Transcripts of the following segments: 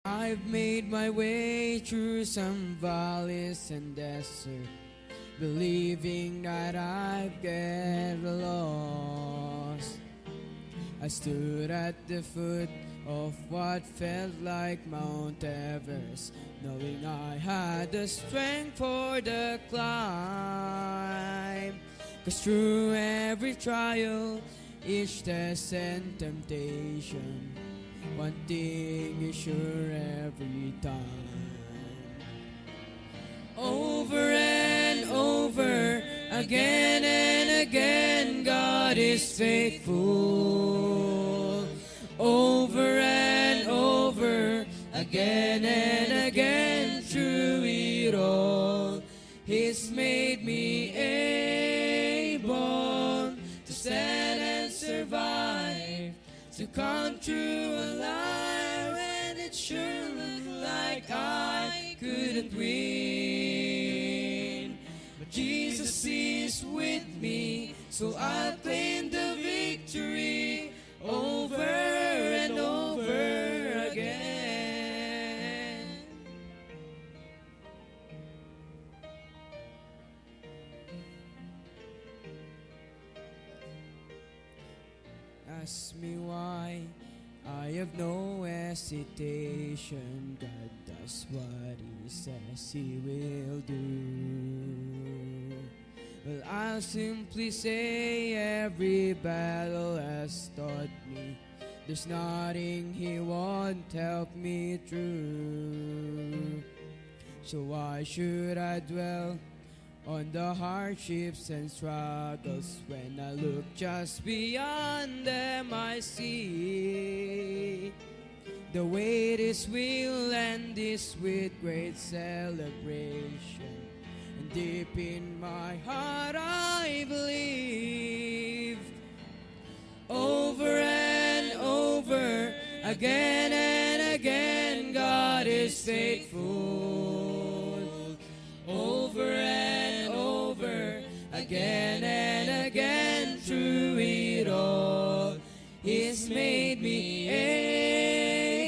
I've made my way through some valleys and desert, believing that I'd get lost. I stood at the foot of what felt like Mount Everest, knowing I had the strength for the climb. 'Cause through every trial, each test and temptation, one thing is sure every time. Over and over, again and again, God is faithful. Over and over, again and again, through it all, He's made me able to stand and survive, to come through alive, and it sure looked like I couldn't win. But Jesus is with me, so I'll claim the victory over and over again. Ask me why, I have no hesitation. God does what He says He will do. Well, I'll simply say every battle has taught me there's nothing He won't help me through. So why should I dwell on the hardships and struggles when I look just beyond them? I see the weight is will end this with great celebration. And deep in my heart I believe, over and over, again and again, God is faithful. Over and over, again and again, through it all, He's made me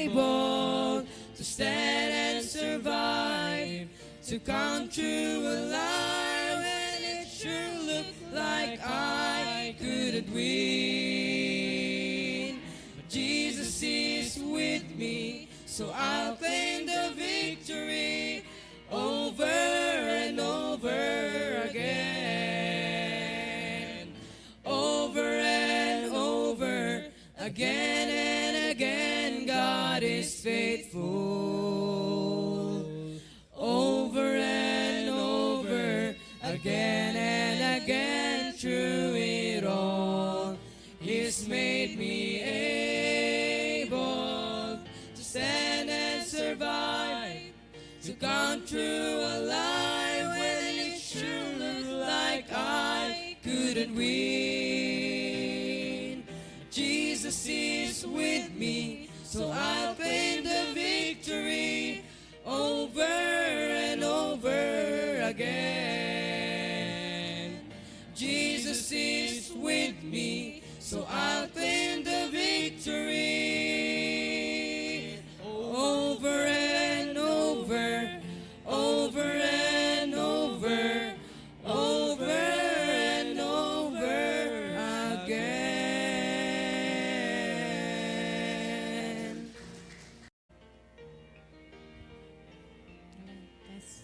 able to stand and survive, to come through alive, and it sure looked like I couldn't win. But Jesus is with me, so I'll claim the victory over and over again. Over and over, again and again, God is faithful. Over and over, again and again, through it all, He's made me able to stand and survive, to come through alive, when it sure looked like I couldn't win. Jesus is with me, so I'll claim the victory over and over again. Jesus is with me, so I'll claim the victory over and over, over and over, over and over again. Yes.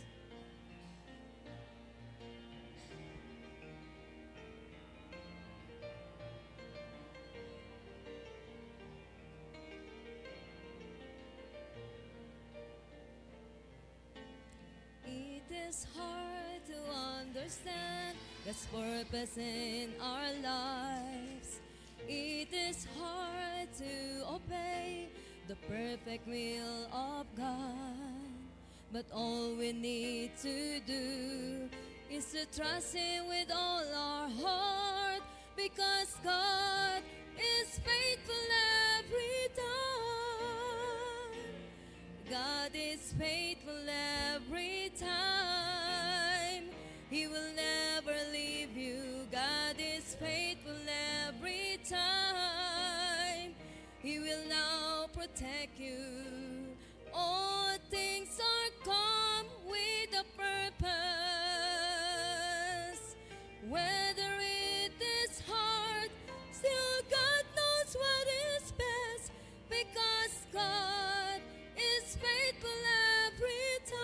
It is hard to understand God's purpose in our lives. It is hard to obey the perfect will of God. But all we need to do is to trust Him with all our heart, because God is faithful every time. God is faithful every time. He will never leave you. God is faithful every time. He will now protect you All things are come with a purpose. Whether it is hard, still God knows what is best, because God is faithful every time.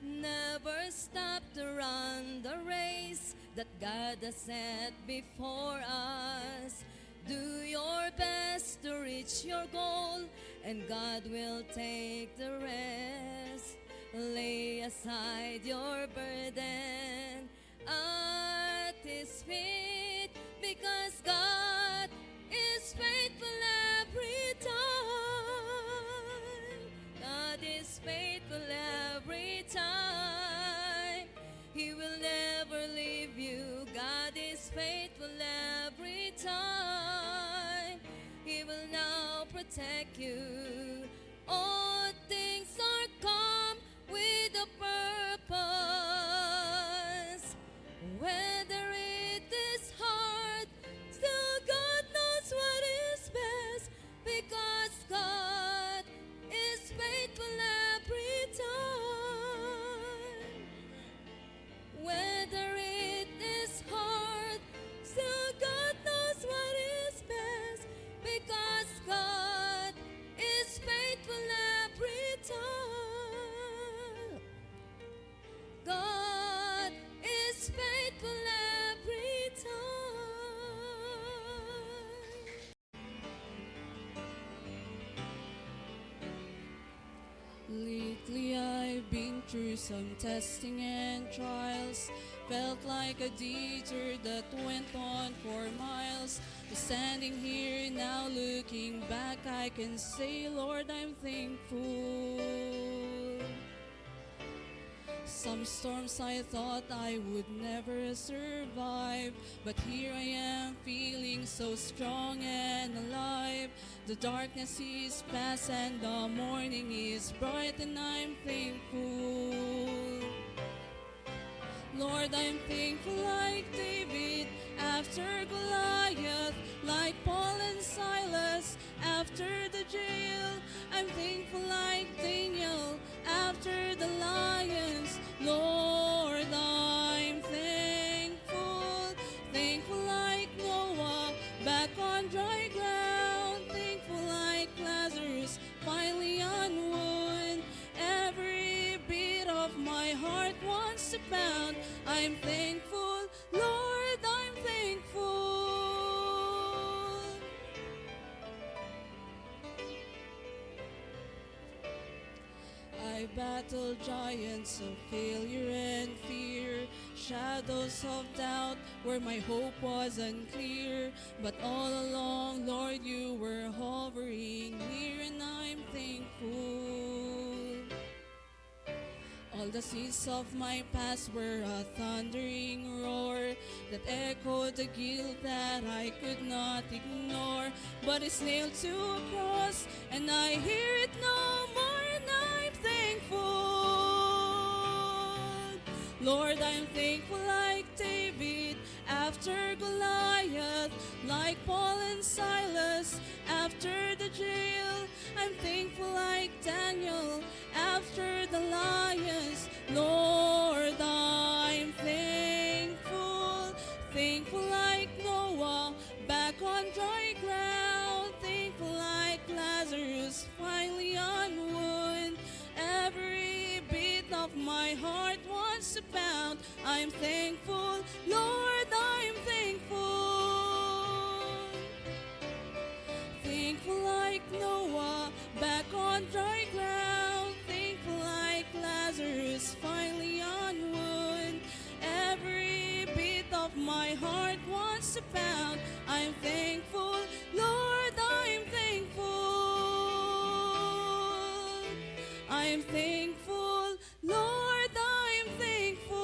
Never stop to run the race that God has set before us. Do your best to reach your goal, and God will take the rest. Lay aside your burden at His feet, because God is faithful every time. God is faithful every time. He will never leave you. God is faithful every time. He will now protect you. All things are come with a purpose. Whether it is hard, still God knows what is best, because God is faithful every time. Whether it is hard, still God knows what is best, because God is faithful every time. God is faithful every time. Lately I've been through some testing and trials. Felt like a detour that went on for miles. But standing here now looking back, I can say, Lord, I'm thankful. Some storms I thought I would never survive, but here I am feeling so strong and alive. The darkness is past and the morning is bright, and I'm thankful. Lord, I'm thankful like David after Goliath, like Paul and Silas after the jail. I'm thankful like Daniel after the lions. Lord, I'm thankful. Thankful like Noah back on dry ground. Thankful like Lazarus finally on wood. Every beat of my heart wants to pound. I'm thankful, Lord, I'm thankful. I battled giants of failure and fear, shadows of doubt where my hope was unclear. But all along, Lord, you were hovering near, and I'm thankful. All the seas of my past were a thundering roar that echoed the guilt that I could not ignore. But it's nailed to a cross, and I hear it no more, and I'm thankful. Lord, I'm thankful like David after Goliath, like Paul and Silas after the jail. I'm thankful like Daniel after the lions. Lord, I'm thankful. Thankful like Noah back on dry ground. Thankful like Lazarus finally on wood. Every beat of my heart wants to pound. I'm thankful, Lord, I'm thankful. Thankful like Noah back on dry ground. Thankful like Lazarus finally on wood. Every beat of my heart wants to pound. I'm thankful, Lord, I'm thankful. I'm thankful, Lord, I'm thankful.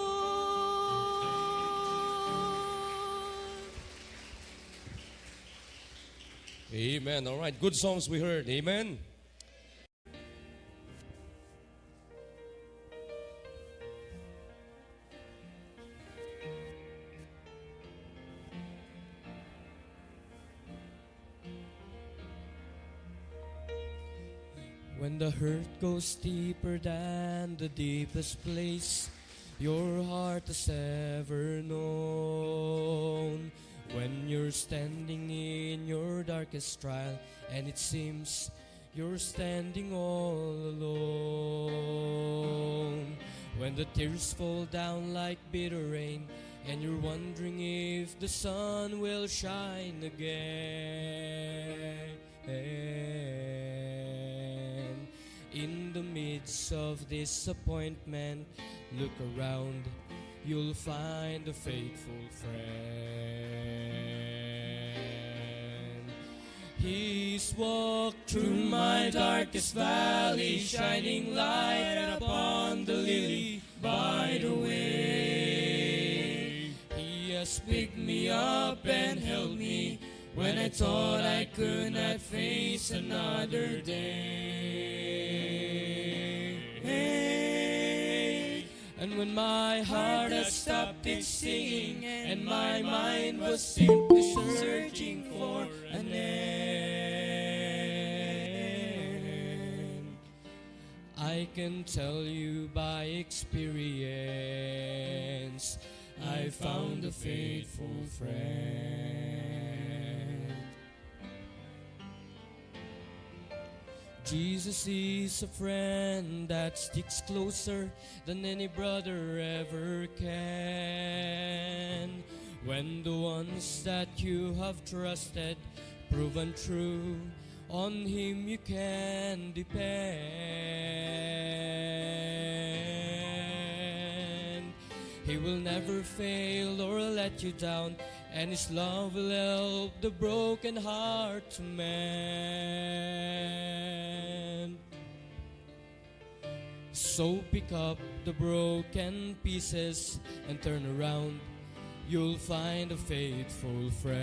Amen. All right. Good songs we heard. Amen. When the hurt goes deeper than the deepest place your heart has ever known. When you're standing in your darkest trial and it seems you're standing all alone. When the tears fall down like bitter rain and you're wondering if the sun will shine again. In the midst of disappointment, look around, you'll find a faithful friend. He's walked through my darkest valley, shining light upon the lily by the way. He has picked me up and held me when I thought I could not face another day. And when my heart had stopped its singing and my mind was simply searching for an end, I can tell you by experience, I found a faithful friend. Jesus is a friend that sticks closer than any brother ever can. When the ones that you have trusted prove untrue, on Him you can depend. He will never fail or let you down, and His love will help the broken heart to mend. So pick up the broken pieces and turn around, you'll find a faithful friend.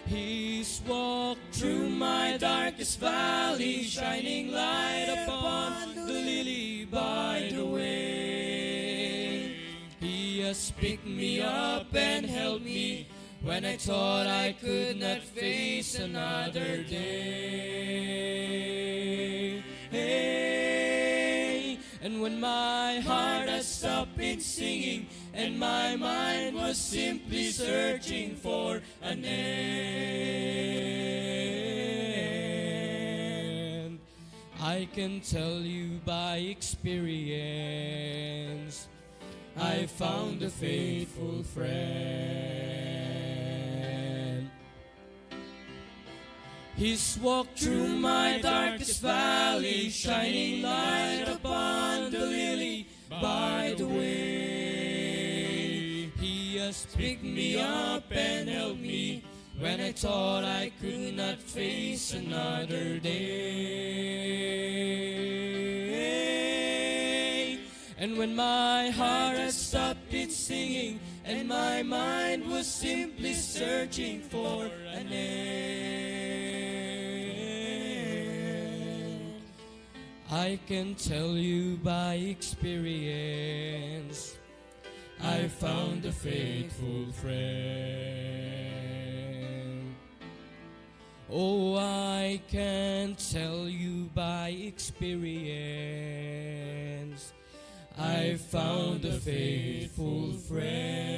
He's walked through my darkest valley, shining light upon the lily by the way. He has picked me up and held me when I thought I could not face another day. And when my heart had stopped its singing and my mind was simply searching for an end, I can tell you by experience, I found a faithful friend. He's walked through my darkest valley, shining light upon the lily by the way. He has picked me up and held me when I thought I could not face another day. And when my heart had stopped its singing and my mind was simply searching for an end, I can tell you by experience, I found a faithful friend. Oh, I can tell you by experience, I found a faithful friend.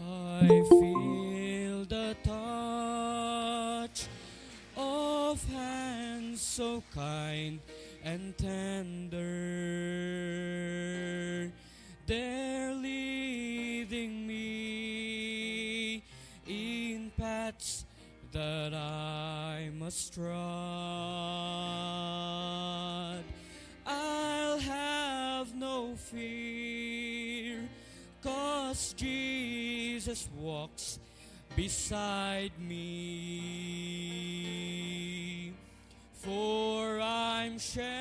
I feel the touch of hands so kind and tender. They're leading me in paths that I must trod. I'll have no fear, 'cause Jesus walks beside me. For I'm sheltered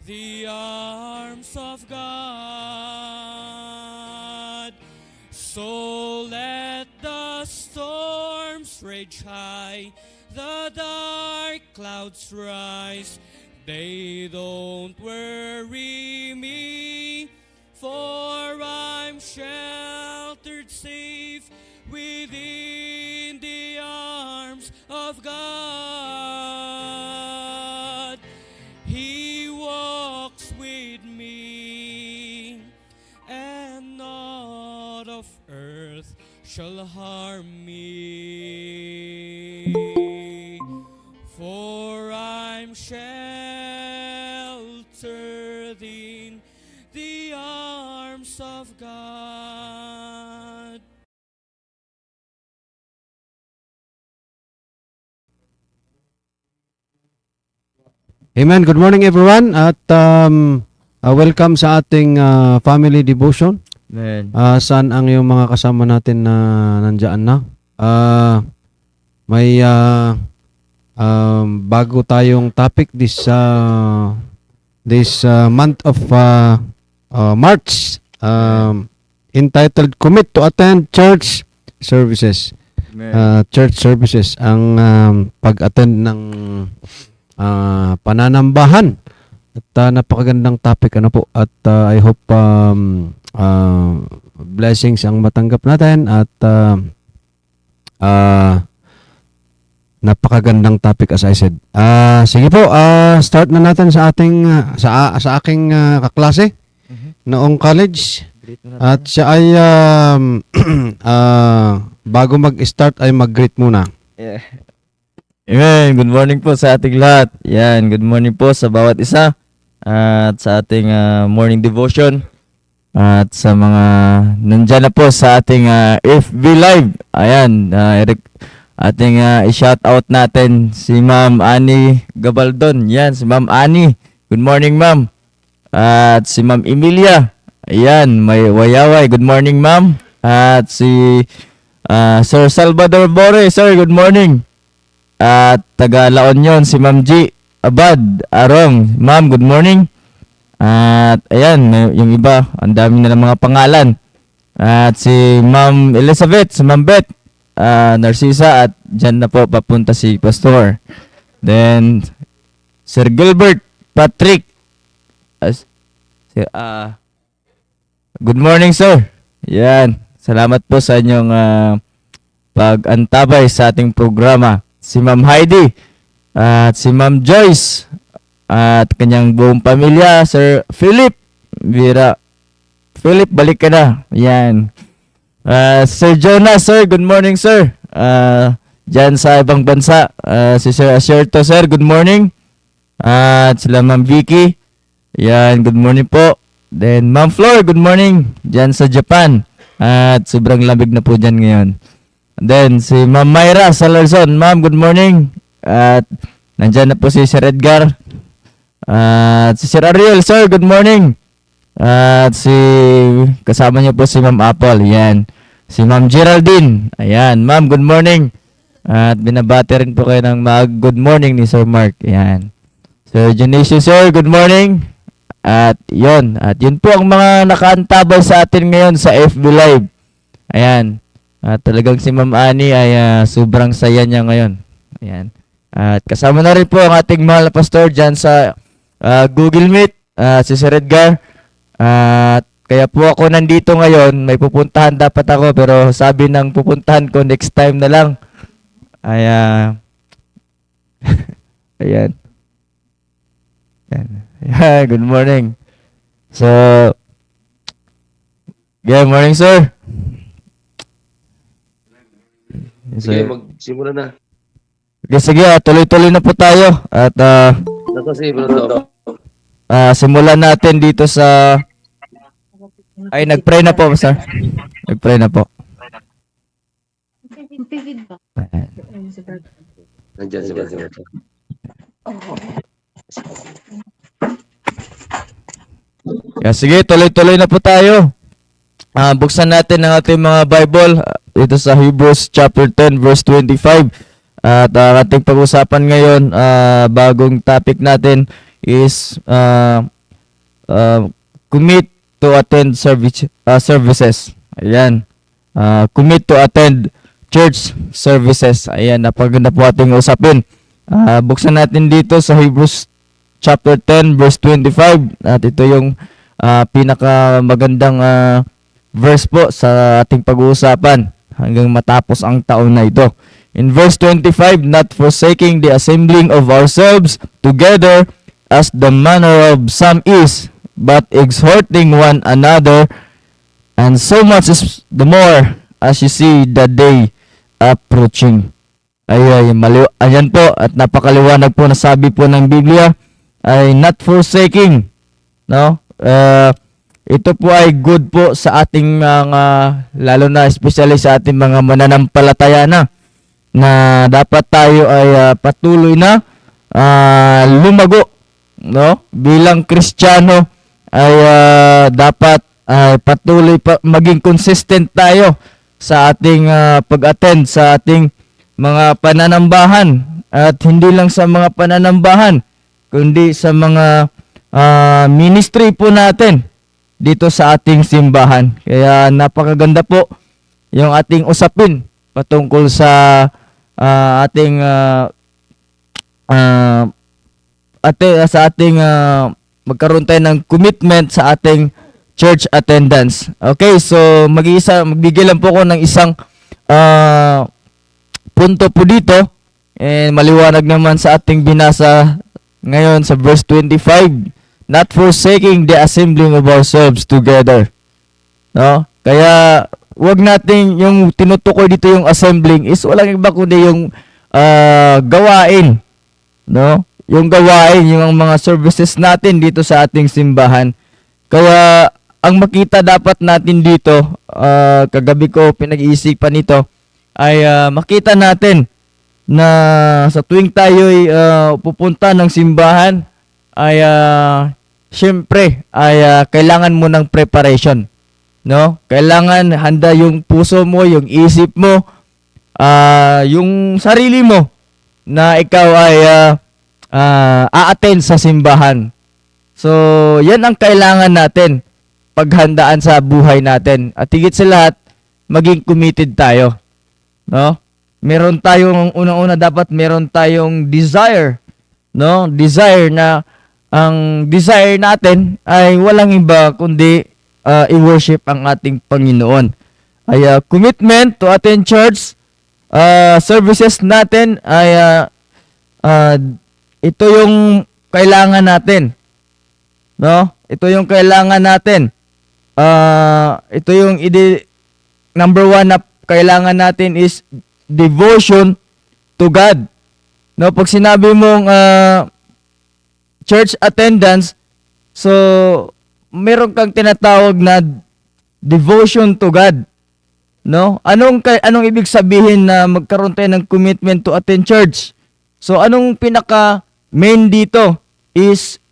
the arms of God. So let the storms rage high, the dark clouds rise. They don't worry me, for I'm sheltered safe within the arms of God. He walks with me, and naught of earth shall harm me. For I'm sheltered in the arms of God. Amen. Good morning everyone at welcome sa ating family devotion. Amen. Saan ang yung mga kasama natin na nandiyan na? May bago tayong topic this month of March, entitled Commit to Attend Church Services. Amen. Church services ang pag-attend ng pananambahan. At napakagandang topic po, at I hope blessings ang matanggap natin, at napakagandang topic as I said. Sige po, start na natin sa ating sa aking kaklase noong college. Greet mo na At siya ay bago mag-start ay mag-greet muna. Yeah. Amen. Good morning po sa ating lahat. Yan, good morning po sa bawat isa. At sa ating morning devotion. At sa mga nandyan na po sa ating FB Live. Ayan, ating i-shout out natin si Ma'am Annie Gabaldon. Yan, si Ma'am Annie. Good morning, Ma'am. At si Ma'am Emilia. Ayan, may wayaway. Good morning, Ma'am. At si Sir Salvador Bore. Sir, good morning. At taga La Union, si Ma'am G. Abad Arong. Ma'am, good morning. At ayan, yung iba, ang dami na ng mga pangalan. At si Ma'am Elizabeth, si Ma'am Beth, Narcisa, at dyan na po papunta si Pastor. Then, Sir Gilbert Patrick. Good morning, sir. Yan. Salamat po sa inyong pag-antabay sa ating programa. Si Ma'am Heidi at si Ma'am Joyce at kanyang buong pamilya. Sir Philip Vira. Philip, balik ka na. Yan. Sir Jonas, sir. Good morning, sir. Diyan sa ibang bansa. Si Sir Asierto, sir. Good morning. At sila Ma'am Vicky. Yan. Good morning po. Then Ma'am Flor, good morning. Diyan sa Japan. At sobrang lamig na po dyan ngayon. Then, si Ma'am Myra Salarson. Ma'am, good morning. At nandyan na po si Sir Edgar. At si Sir Ariel, sir, good morning. At kasama niyo po si Ma'am Apple. Yan. Si Ma'am Geraldine. Ayan. Ma'am, good morning. At binabati rin po kayo ng good morning ni Sir Mark. Ayan. Sir Janicio, sir, good morning. At yun po ang mga nakaantabay sa atin ngayon sa FB Live. Ayan. At talagang si Ma'am Annie ay sobrang saya niya ngayon. Ayan. At kasama na rin po ang ating mahal na pastor dyan sa Google Meet, si Sir Edgar. At kaya po ako nandito ngayon. May pupuntahan dapat ako, pero sabi ng pupuntahan ko next time na lang. Ay, ayan. Yeah, good morning. So, good morning, sir. Sige, magsimula na. Okay, sige, tuloy-tuloy na po tayo. At Nako si Bruno. simulan natin dito sa... Ay, nag-pray na po, sir. Nag-pray na po. Nandiyan si Bruno. Yeah, sige, tuloy-tuloy na po tayo. Buksan natin ang ating mga Bible dito sa Hebrews chapter 10 verse 25. At ating pag-usapan ngayon, bagong topic natin is commit to attend services. Ayan. Commit to attend church services. Ayan, napaganda po ating usapin. Buksan natin dito sa Hebrews chapter 10 verse 25 at ito yung pinakamagandang verse po sa ating pag-uusapan hanggang matapos ang taon na ito. In verse 25, not forsaking the assembling of ourselves together as the manner of some is, but exhorting one another, and so much is the more as you see the day approaching. Ayan po, at napakaliwanag po na sabi po ng Biblia ay not forsaking, no? Ito po ay good po sa ating mga, lalo na especially sa ating mga mananampalataya na dapat tayo ay patuloy na lumago, no? Bilang Kristiyano ay dapat patuloy maging consistent tayo sa ating pag-attend sa ating mga pananambahan, at hindi lang sa mga pananambahan kundi sa mga ministry po natin dito sa ating simbahan. Kaya napakaganda po yung ating usapin patungkol sa ating magkaroon tayo ng commitment sa ating church attendance. Okay, so magbigay lang po ako ng isang punto po dito, and maliwanag naman sa ating binasa ngayon sa verse 25, not forsaking the assembling of ourselves together. No? Kaya wag natin yung tinutukoy dito yung assembling is walang iba kundi yung gawain, no? Yung gawain, yung mga services natin dito sa ating simbahan. Kaya ang makita dapat natin dito, kagabi ko pinag-iisipan nito, ay makita natin na sa tuwing tayo'y pupunta ng simbahan ay syempre ay kailangan mo ng preparation, no? Kailangan handa yung puso mo, yung isip mo, yung sarili mo na ikaw ay a-attend sa simbahan. So, yan ang kailangan natin paghandaan sa buhay natin. At higit sa lahat, maging committed tayo, no? Meron tayong unang-una, dapat meron tayong desire, no? Desire na ang desire natin ay walang iba kundi i-worship ang ating Panginoon. Ay commitment to attend church services natin ay ito yung kailangan natin, no? Ito yung kailangan natin. Ito yung number one na kailangan natin is devotion to God. No, pag sinabi mong church attendance, so meron kang tinatawag na devotion to God. No? Anong ibig sabihin na magkaroon tayo ng commitment to attend church? So anong pinaka main dito is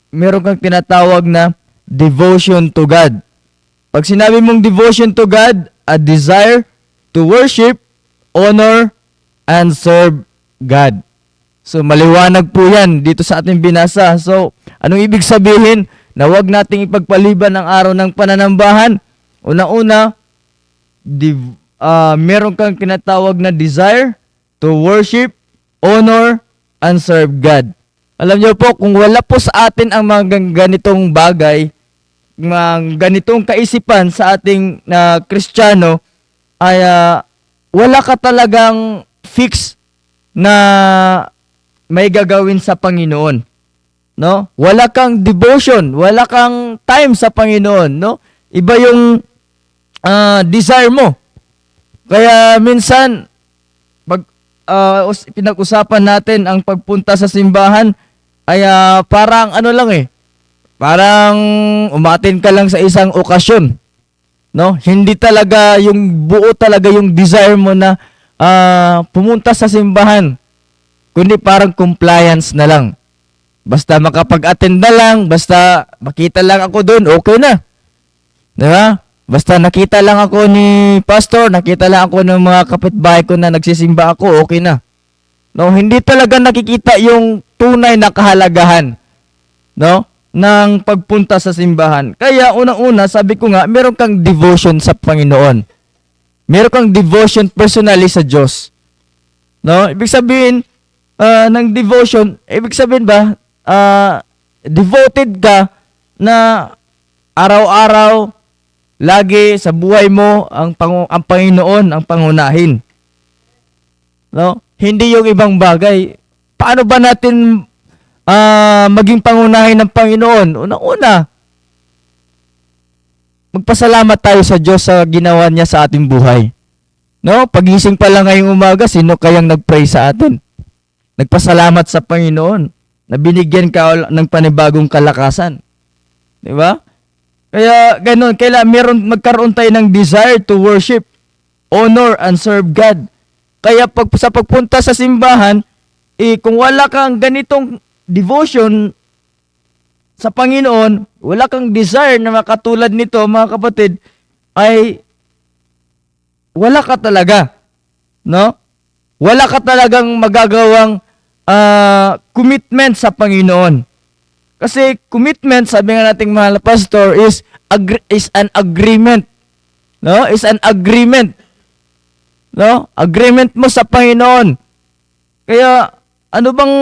meron kang tinatawag na devotion to God. Pag sinabi mong devotion to God, a desire to worship, honor, and serve God. So maliwanag po yan dito sa ating binasa. So anong ibig sabihin? Na huwag nating ipagpaliban ang araw ng pananambahan. Una-una, meron kang kinatawag na desire to worship, honor, and serve God. Alam niyo po, kung wala po sa atin ang mga ganitong bagay, mga ganitong kaisipan sa ating Kristiyano, ay wala ka talagang fix na may gagawin sa Panginoon. No? Wala kang devotion, wala kang time sa Panginoon, no? Iba yung desire mo. Kaya minsan pag pinag-usapan natin ang pagpunta sa simbahan ay parang ano lang parang umatin ka lang sa isang okasyon, no? Hindi talaga yung buo talaga yung desire mo na pumunta sa simbahan, kundi parang compliance na lang. Basta makapag-attend na lang, basta makita lang ako doon, okay na. Diba? Basta nakita lang ako ni pastor, nakita lang ako ng mga kapitbahay ko na nagsisimba ako, okay na. No, hindi talaga nakikita yung tunay na kahalagahan, no? ng pagpunta sa simbahan. Kaya unang-una, sabi ko nga, meron kang devotion sa Panginoon. Meron kang devotion personally sa Diyos. No? Ibig sabihin ng devotion, ibig sabihin ba, devoted ka na araw-araw, lagi sa buhay mo ang Panginoon ang pangunahin. No? Hindi yung ibang bagay. Paano ba natin maging pangunahin ng Panginoon? Una-una, magpasalamat tayo sa Diyos sa ginawa niya sa ating buhay. No? Pagising pa lang ngayong umaga, sino kayang nag-pray sa atin? Nagpasalamat sa Panginoon na binigyan ka ng panibagong kalakasan. Di ba? Kaya ganun, kailangan magkaroon tayo ng desire to worship, honor, and serve God. Kaya sa pagpunta sa simbahan, kung wala kang ganitong devotion sa Panginoon, wala kang desire na makatulad nito, mga kapatid, ay wala ka talaga. No? Wala ka talagang magagawang commitment sa Panginoon. Kasi commitment, sabi nga nating mahal na pastor, is an agreement. No? Is an agreement. No? Agreement mo sa Panginoon. Kaya, ano bang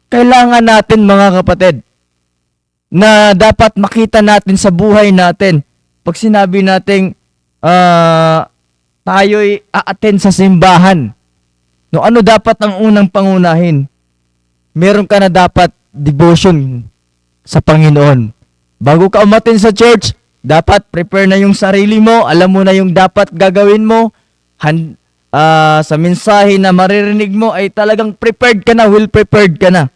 kailangan natin, mga kapatid, na dapat makita natin sa buhay natin pag sinabi nating tayo'y a-attend sa simbahan? No, ano dapat ang unang pangunahin? Meron ka na dapat devotion sa Panginoon. Bago ka umattend sa church, dapat prepare na yung sarili mo, alam mo na yung dapat gagawin mo, sa mensahe na maririnig mo ay talagang prepared ka na, well prepared ka na.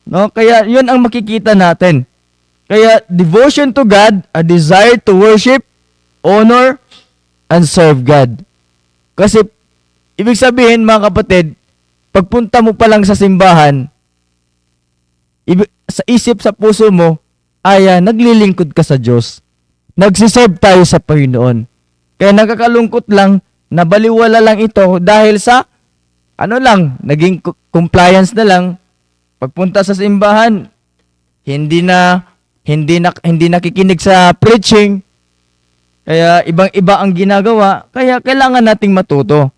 No? Kaya yun ang makikita natin. Kaya devotion to God, a desire to worship, honor, and serve God. Kasi ibig sabihin, mga kapatid, pagpunta mo pa lang sa simbahan, sa isip, sa puso mo, ay naglilingkod ka sa Diyos. Nagsiserve tayo sa Panginoon. Kaya nakakalungkot lang, nabaliwala lang ito dahil sa, naging compliance na lang. Pagpunta sa simbahan, hindi nakikinig sa preaching, kaya ibang-iba ang ginagawa, kaya kailangan nating matuto.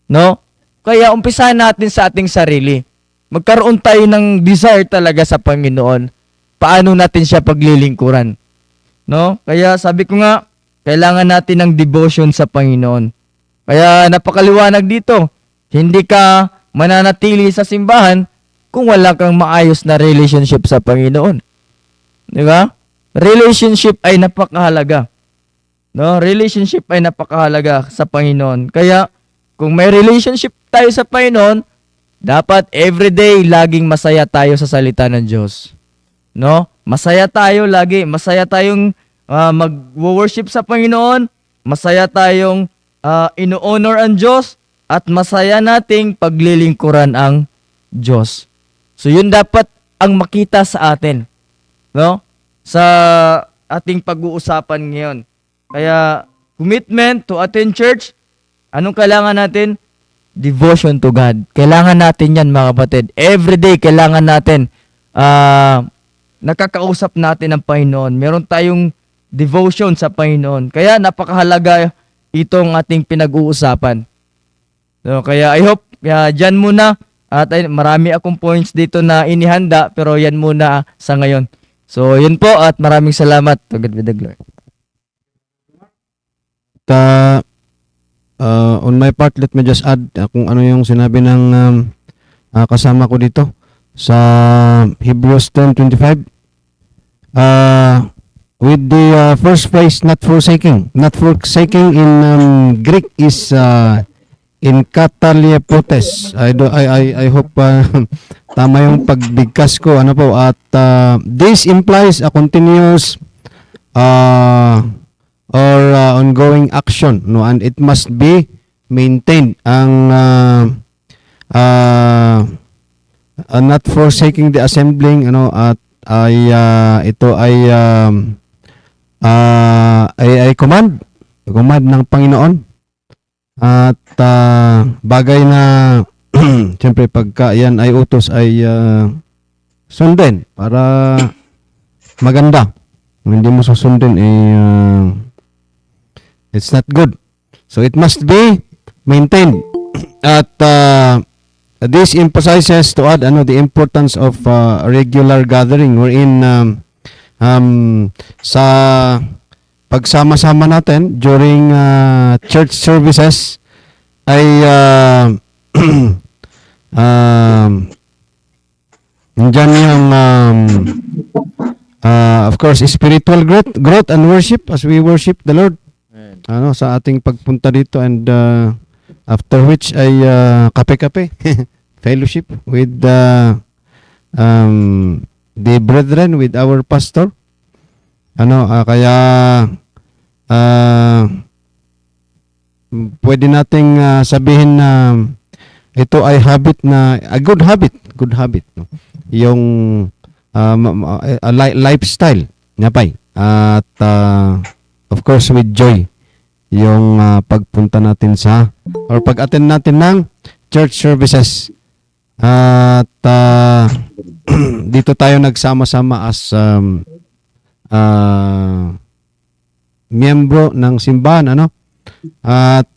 No? Kaya umpisahan natin sa ating sarili. Magkaroon tayo ng desire talaga sa Panginoon. Paano natin siya paglilingkuran? No? Kaya sabi ko nga, kailangan natin ng devotion sa Panginoon. Kaya napakaliwanag dito. Hindi ka mananatili sa simbahan kung wala kang maayos na relationship sa Panginoon. Di ba? Relationship ay napakahalaga. No? Relationship ay napakahalaga sa Panginoon. Kaya kung may relationship tayo sa Panginoon, dapat everyday laging masaya tayo sa salita ng Diyos. No? Masaya tayo lagi. Masaya tayong mag-worship sa Panginoon. Masaya tayong ino-honor ang Diyos. At masaya nating paglilingkuran ang Diyos. So yun dapat ang makita sa atin. No? Sa ating pag-uusapan ngayon. Kaya commitment to attend church. Anong kailangan natin? Devotion to God. Kailangan natin yan, mga kapatid. Everyday, kailangan natin nakakausap natin ang Panginoon. Meron tayong devotion sa Panginoon. Kaya napakahalaga itong ating pinag-uusapan. So, kaya I hope, dyan muna. At marami akong points dito na inihanda, pero yan muna sa ngayon. So, yun po at maraming salamat. To God be the glory. On my part, let me just add kung ano yung sinabi ng kasama ko dito sa Hebrews 10:25. With the first phrase, not forsaking. Not forsaking in Greek is in kataliepotes. I hope tama yung pagbigkas ko. Ano po? At this implies a continuous or ongoing action, no, and it must be maintained. Ang not forsaking the assembling, at ito ay command ng Panginoon, at bagay na siyempre pagka yan ay utos ay sundin para maganda. Kung hindi mo susundin, it's not good. So it must be maintained. At this emphasizes to add the importance of regular gathering wherein sa pagsama-sama natin during church services ay nandyan yung of course spiritual growth and worship as we worship the Lord sa ating pagpunta dito, and after which ay kape-kape fellowship with the brethren, with our pastor. Kaya pwede nating sabihin na ito ay habit na good habit, no? Yung lifestyle napay, at of course with joy yung pagpunta natin or pag-attend natin ng church services, at dito tayo nagsama-sama as miyembro ng simbahan, at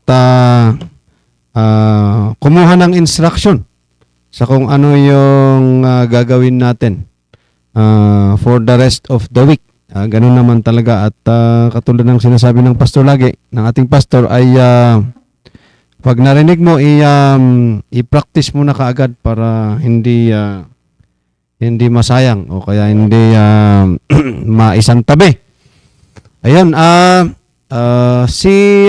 kumuha ng instruction sa kung ano yung gagawin natin for the rest of the week. Ganun naman talaga, at katulad ng sinasabi ng pastor lagi, ng ating pastor, ay pag narinig mo, i-practice mo na kaagad para hindi masayang o kaya hindi maisang tabi. Ayun, si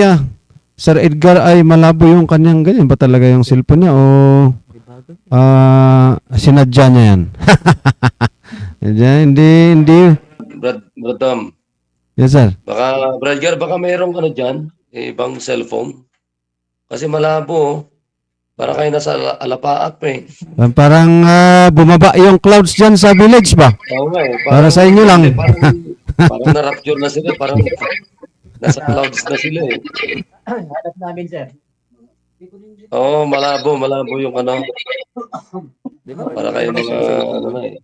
Sir Edgar ay malabo yung kanyang ganyan. Ba talaga yung cellphone niya o sinadya niya yan? Hindi. Brad Tom, Yes, sir. Brad Gar, baka mayroong dyan, ibang cellphone. Kasi malabo, oh. Para kayo nasa alapaap eh. Parang bumaba yung clouds dyan sa village ba? Oo nga eh. Para sa inyo lang. Parang na-rapture na sila, parang nasa clouds na sila eh. Hanap namin, sir. Oo, malabo yung Para kayo mga, eh.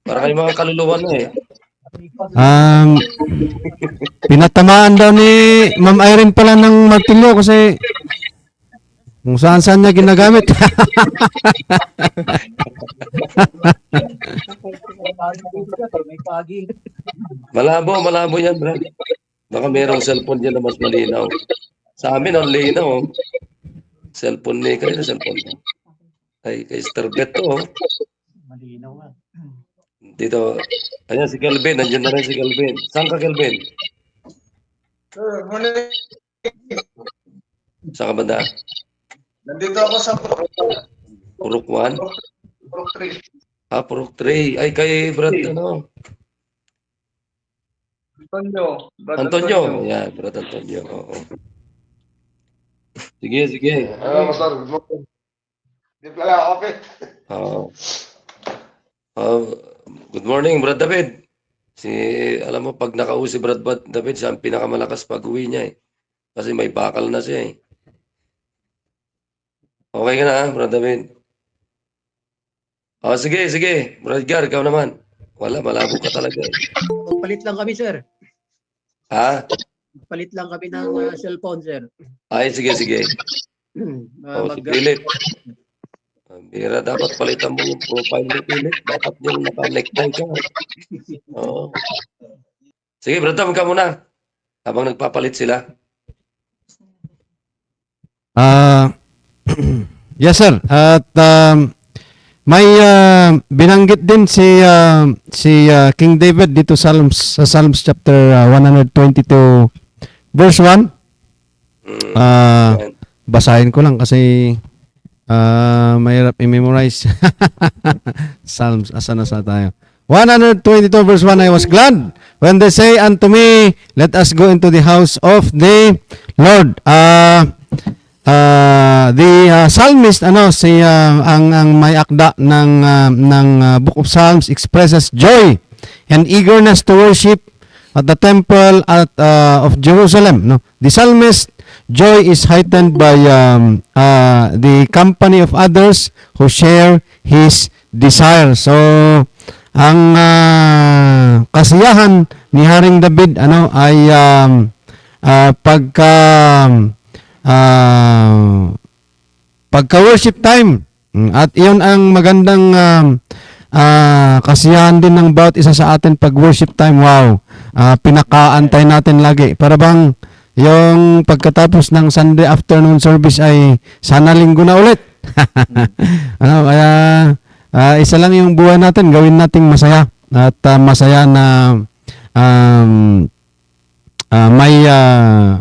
Para kayo mga kaluluwa na eh. Pinatamaan daw ni Ma'am Irene pala ng martilyo kasi kung saan niya ginagamit. May pagi. Malabo yan, Brad. Baka mayroong cellphone dyan na mas malinaw. Sa amin, ang linaw. Oh. Cellphone ni kanina, cellphone. Kay Sterbet to. Oh. Malinaw nga. Dito, ayan si Kelvin, nandiyan na rin si Kelvin. Saan ka, Kelvin? Sir, muli. Saan ka banda? Nandito ako sa Purok 1? Purok 3. Purok 3. Ay, kay Brad, Antonio. Brad Antonio. Yan, Brad Antonio. Oo. Sige. Hello, sir. Good morning. Di pala ako, Good morning, Brad David. Alam mo, pag nakauwi si Brad David, siya ang pinakamalakas pag-uwi niya eh. Kasi may bakal na siya eh. Okay ka na, Brad David? Sige. Brad Gar, ikaw naman. Wala, malabo ka talaga eh. Palit lang kami, sir. Ha? Palit lang kami ng cellphone, sir. Ay, sige. Si Philip. Bira, dapat palitan mo yung profile ni Philip. Dapat yung naka-necktie ka. Oo. Sige, Brad Tom, ka muna. Habang nagpapalit sila. Yes, sir. At may binanggit din si King David dito sa Psalms chapter 122 verse 1. Basahin ko lang kasi mahirap i-memorize. Psalms, asa na sa tayo? 122 verse 1, I was glad when they say unto me, let us go into the house of the Lord. The psalmist, ang may akda ng Book of Psalms expresses joy and eagerness to worship at the temple of Jerusalem. No? The psalmist joy is heightened by the company of others who share his desire. So, ang kasiyahan ni Haring David ay pagka pagka-worship time. At iyon ang magandang kasiyahan din ng bawat isa sa atin pag worship time. Wow. Pinakaantay natin lagi. Para bang yung pagkatapos ng Sunday afternoon service ay sana linggo na ulit. Kaya isa lang yung buhay natin, gawin nating masaya at masaya na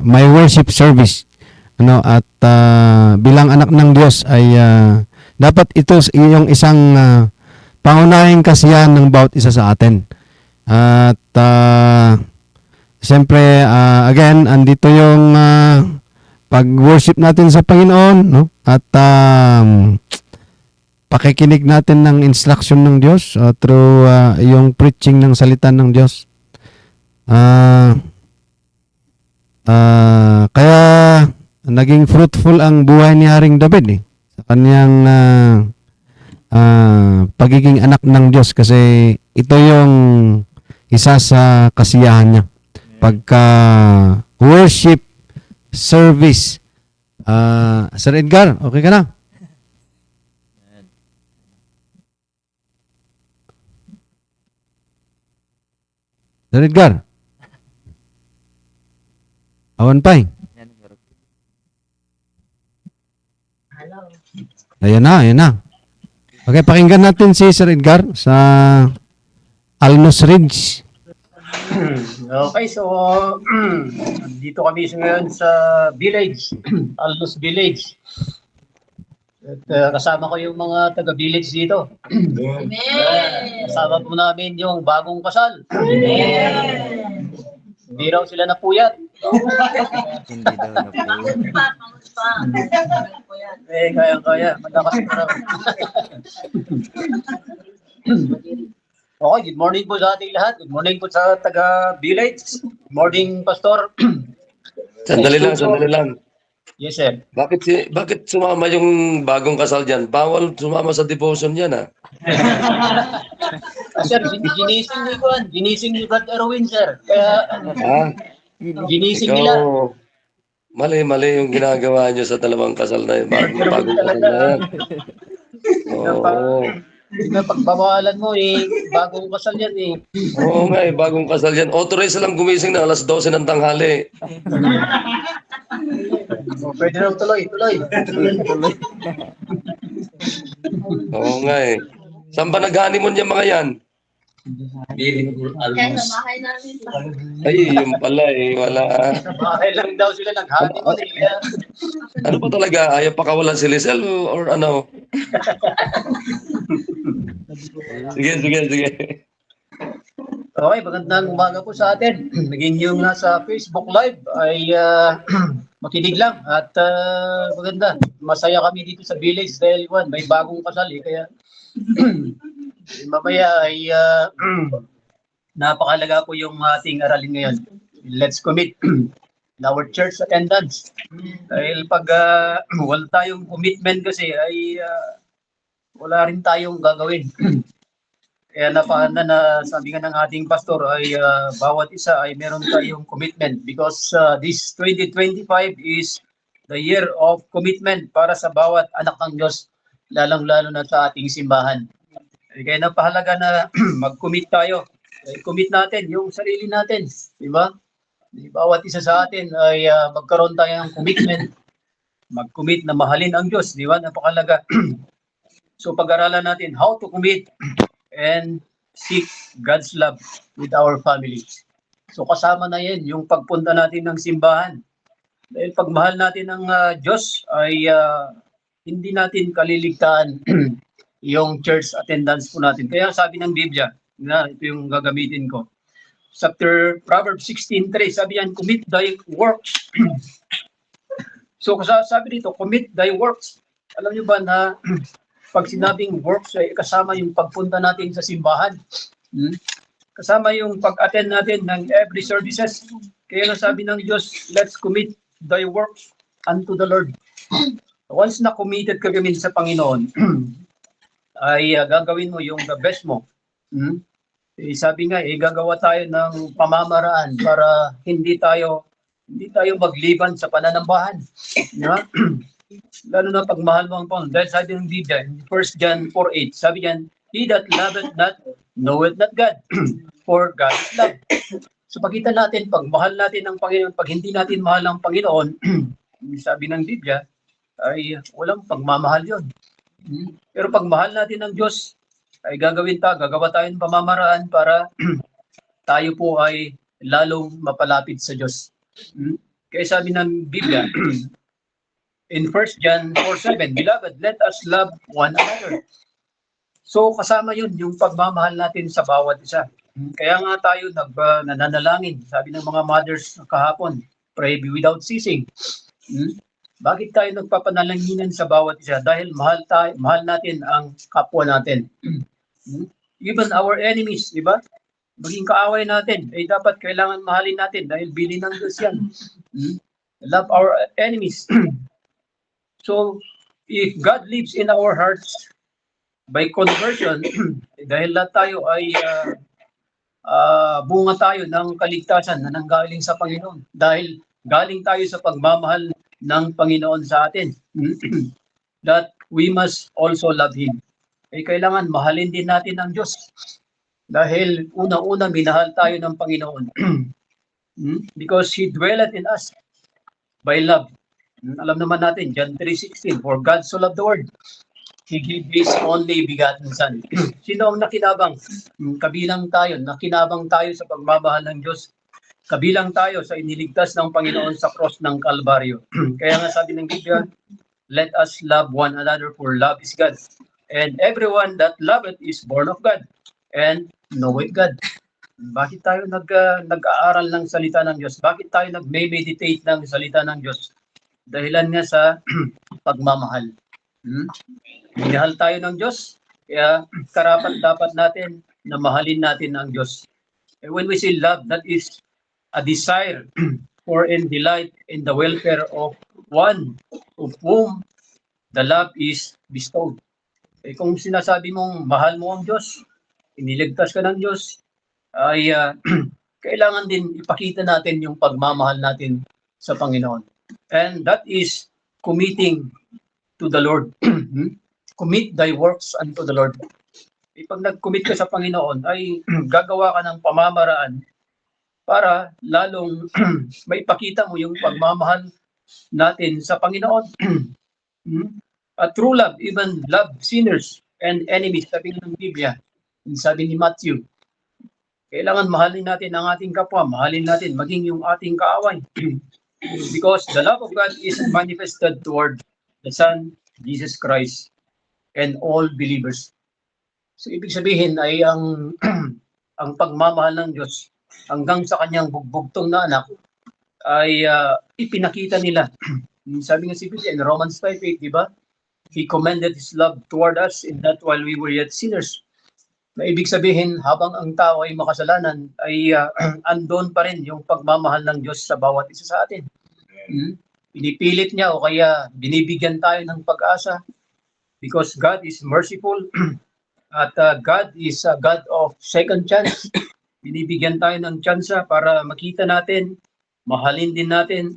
may worship service. At bilang anak ng Diyos ay dapat ito yung isang pangunahing kasiyahan ng bawat isa sa atin. At siyempre, again, andito yung pag-worship natin sa Panginoon, no? At pakikinig natin ng instruction ng Diyos through yung preaching ng salita ng Diyos. Kaya naging fruitful ang buhay ni Haring David sa kanyang pagiging anak ng Diyos, kasi ito yung isa sa kasiyahan niya. Pagka worship service. Sir Edgar, okay ka na? Sir Edgar? Awan pa. Ayan na. Okay, pakinggan natin si Sir Edgar sa Alnos Ridge. Okay, so dito kami ngayon sa village, Alnos Village. At kasama ko yung mga taga-village dito. Kasama po namin yung bagong kasal. Hindi raw sila napuyat. Hindi daw na po. Kaya. Malakas na raw. Okay, good morning po sa ating lahat. Good morning po sa taga-village. Good morning, Pastor. Sandali lang. Yes, sir. Bakit sumama yung bagong kasal diyan? Bawal sumama sa devotion diyan, ha? Sir, ginising ni Brad Erwin, sir. Kaya, ginising Ikaw, nila. mali yung ginagawa nyo sa dalawang kasal na yun. Bagong kasal na yan. Oo. Pagbawalan mo bagong kasal yan Oo nga bagong kasal yan. Authorized lang gumising na alas 12 ng tanghali. Pwede raw tuloy. Oo nga Saan ba nag-honeymoon yung mga yan? Ay, yung pala wala. Sa bahay lang daw sila nag-honeymoon Ano ba talaga? Ayaw pakawalan si Lizelle or ano? Sige. Okay, magandang umaga po sa atin. Naging yung nasa Facebook Live ay makinig lang at maganda. Masaya kami dito sa village dahil may bagong kasal kaya mamaya ay napakalaga po yung ating aralin ngayon. Let's commit in our church attendance. Dahil pag wala tayong commitment kasi ay wala rin tayong gagawin. Kaya napakanda na sabi nga ng ating pastor ay bawat isa ay meron tayong commitment because this 2025 is the year of commitment para sa bawat anak ng Diyos, lalong-lalo na sa ating simbahan. Kaya napahalaga na mag-commit tayo. Commit natin yung sarili natin, di ba? Bawat isa sa atin ay magkaroon tayo ng commitment, mag-commit na mahalin ang Diyos, di ba? Napakalaga. So pag-aralan natin how to commit and seek God's love with our family. So kasama na yan yung pagpunta natin ng simbahan. Dahil pagmahal natin ng Diyos ay hindi natin kaliligtaan yung church attendance po natin. Kaya sabi ng Biblia, na ito yung gagamitin ko. Chapter Proverbs 16:3, sabi yan, commit thy works. So sabi dito, commit thy works. Alam niyo ba na pag sinabing works ay kasama yung pagpunta natin sa simbahan. Kasama yung pag-attend natin ng every services. Kaya nasabi ng Diyos, let's commit thy works unto the Lord. Once na committed ka kami sa Panginoon, ay gagawin mo yung the best mo Sabi nga, gagawa tayo ng pamamaraan para hindi tayo magliban sa pananambahan. No? Lalo na pag mahal mo ang Panginoon. Dahil sabi ng Biblia, in 1 John 4:8, sabi diyan, he that loveth not, knoweth not God, for God is love. So pakita natin, pag mahal natin ang Panginoon, pag hindi natin mahal ang Panginoon, sabi ng Biblia, ay walang pagmamahal yon. Pero pag mahal natin ang Diyos, ay gagawa tayo ng pamamaraan para tayo po ay lalong mapalapit sa Diyos. Kaya sabi ng Biblia, in 1 John 4:7, Beloved, let us love one another. So kasama yun, yung pagmamahal natin sa bawat isa. Kaya nga tayo nananalangin, sabi ng mga mothers kahapon, pray without ceasing. Bakit tayo nagpapanalanginan sa bawat isa? Dahil mahal natin ang kapwa natin. Even our enemies, di ba? Maging kaaway natin, dapat kailangan mahalin natin dahil bilin ng Diyos yan. Love our enemies. So, if God lives in our hearts by conversion, dahil lahat tayo ay bunga tayo ng kaligtasan na nanggaling sa Panginoon. Dahil galing tayo sa pagmamahal ng Panginoon sa atin. That we must also love Him. Kailangan mahalin din natin ang Diyos. Dahil una-una minahal tayo ng Panginoon. Because He dwelleth in us by love. Alam naman natin, John 3:16, for God so loved the world, He gave His only begotten Son. Sino ang nakinabang? Kabilang tayo, nakinabang tayo sa pagmamahal ng Diyos. Kabilang tayo sa iniligtas ng Panginoon sa cross ng Kalbaryo. Kaya nga sabi ng Biblia, let us love one another, for love is God. And everyone that loveth is born of God and knoweth God. Bakit tayo nag-aaral ng salita ng Diyos? Bakit tayo nag-meditate ng salita ng Diyos? Dahilan nga sa pagmamahal. Minahal tayo ng Diyos, kaya karapat dapat natin na mahalin natin ang Diyos. And when we say love, that is a desire for and delight in the welfare of one of whom the love is bestowed. Kung sinasabi mong mahal mo ang Diyos, iniligtas ka ng Diyos, ay kailangan din ipakita natin yung pagmamahal natin sa Panginoon. And that is committing to the Lord. Commit thy works unto the Lord. Pag nag-commit ka sa Panginoon, ay gagawa ka ng pamamaraan para lalong maipakita mo yung pagmamahal natin sa Panginoon. A true love, even love sinners and enemies, sabi ng Biblia. Sabi ni Matthew, kailangan mahalin natin ang ating kapwa, mahalin natin maging yung ating kaaway. Because the love of God is manifested toward the Son, Jesus Christ, and all believers. So ibig sabihin ay ang pagmamahal ng Diyos hanggang sa kanyang bugbugtong na anak ay ipinakita nila. Sabi nga si Peter in Romans 5:8, di ba? He commended His love toward us in that while we were yet sinners. Na ibig sabihin, habang ang tao ay makasalanan, ay andon pa rin yung pagmamahal ng Diyos sa bawat isa sa atin. Pinipilit niya o kaya binibigyan tayo ng pag-asa because God is merciful at God is a God of second chance. Binibigyan tayo ng tsansa para makita natin, mahalin din natin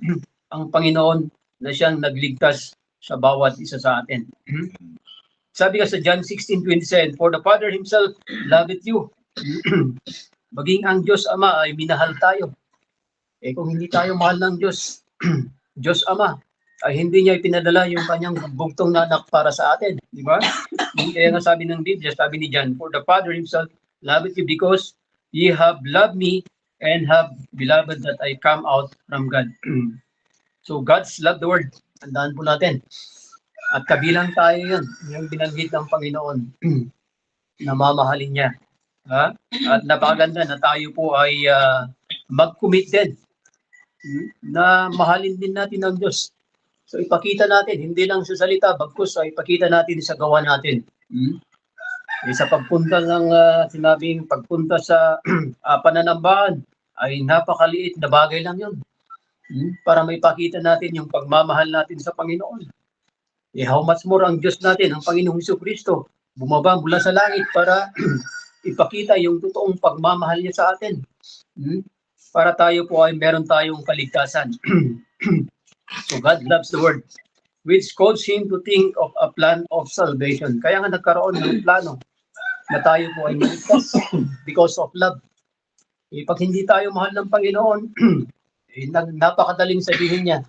ang Panginoon na siyang nagligtas sa bawat isa sa atin. Sabi ka sa John 16:27, for the Father Himself loveth you. Maging ang Diyos Ama ay minahal tayo. Kung hindi tayo mahal ng Diyos, Diyos Ama, ay hindi niya ipinadala yung kanyang bugtong na anak para sa atin. Di ba? Kaya nga sabi ng Biblia, sabi ni John, for the Father Himself loveth you because ye have loved me and have beloved that I come out from God. So God's love the world. Tandaan po natin. At kabilang tayo yun, yung binanggit ng Panginoon na mamahalin niya. At napakaganda na tayo po ay mag-commit din na mahalin din natin ang Diyos. So ipakita natin, hindi lang sa salita, bagkus ay ipakita natin sa gawa natin. Sa pagpunta ng sinabing pagpunta sa pananambahan ay napakaliit na bagay lang yun. Para maipakita natin yung pagmamahal natin sa Panginoon. How much more ang Diyos natin, ang Panginoong Hesus-Kristo, bumaba mula sa langit para ipakita yung totoong pagmamahal niya sa atin. Para tayo po ay meron tayong kaligtasan. So God loves the world, which caused him to think of a plan of salvation. Kaya nga nagkaroon ng plano na tayo po ay maligtas because of love. Pag hindi tayo mahal ng Panginoon, napakadaling sabihin niya,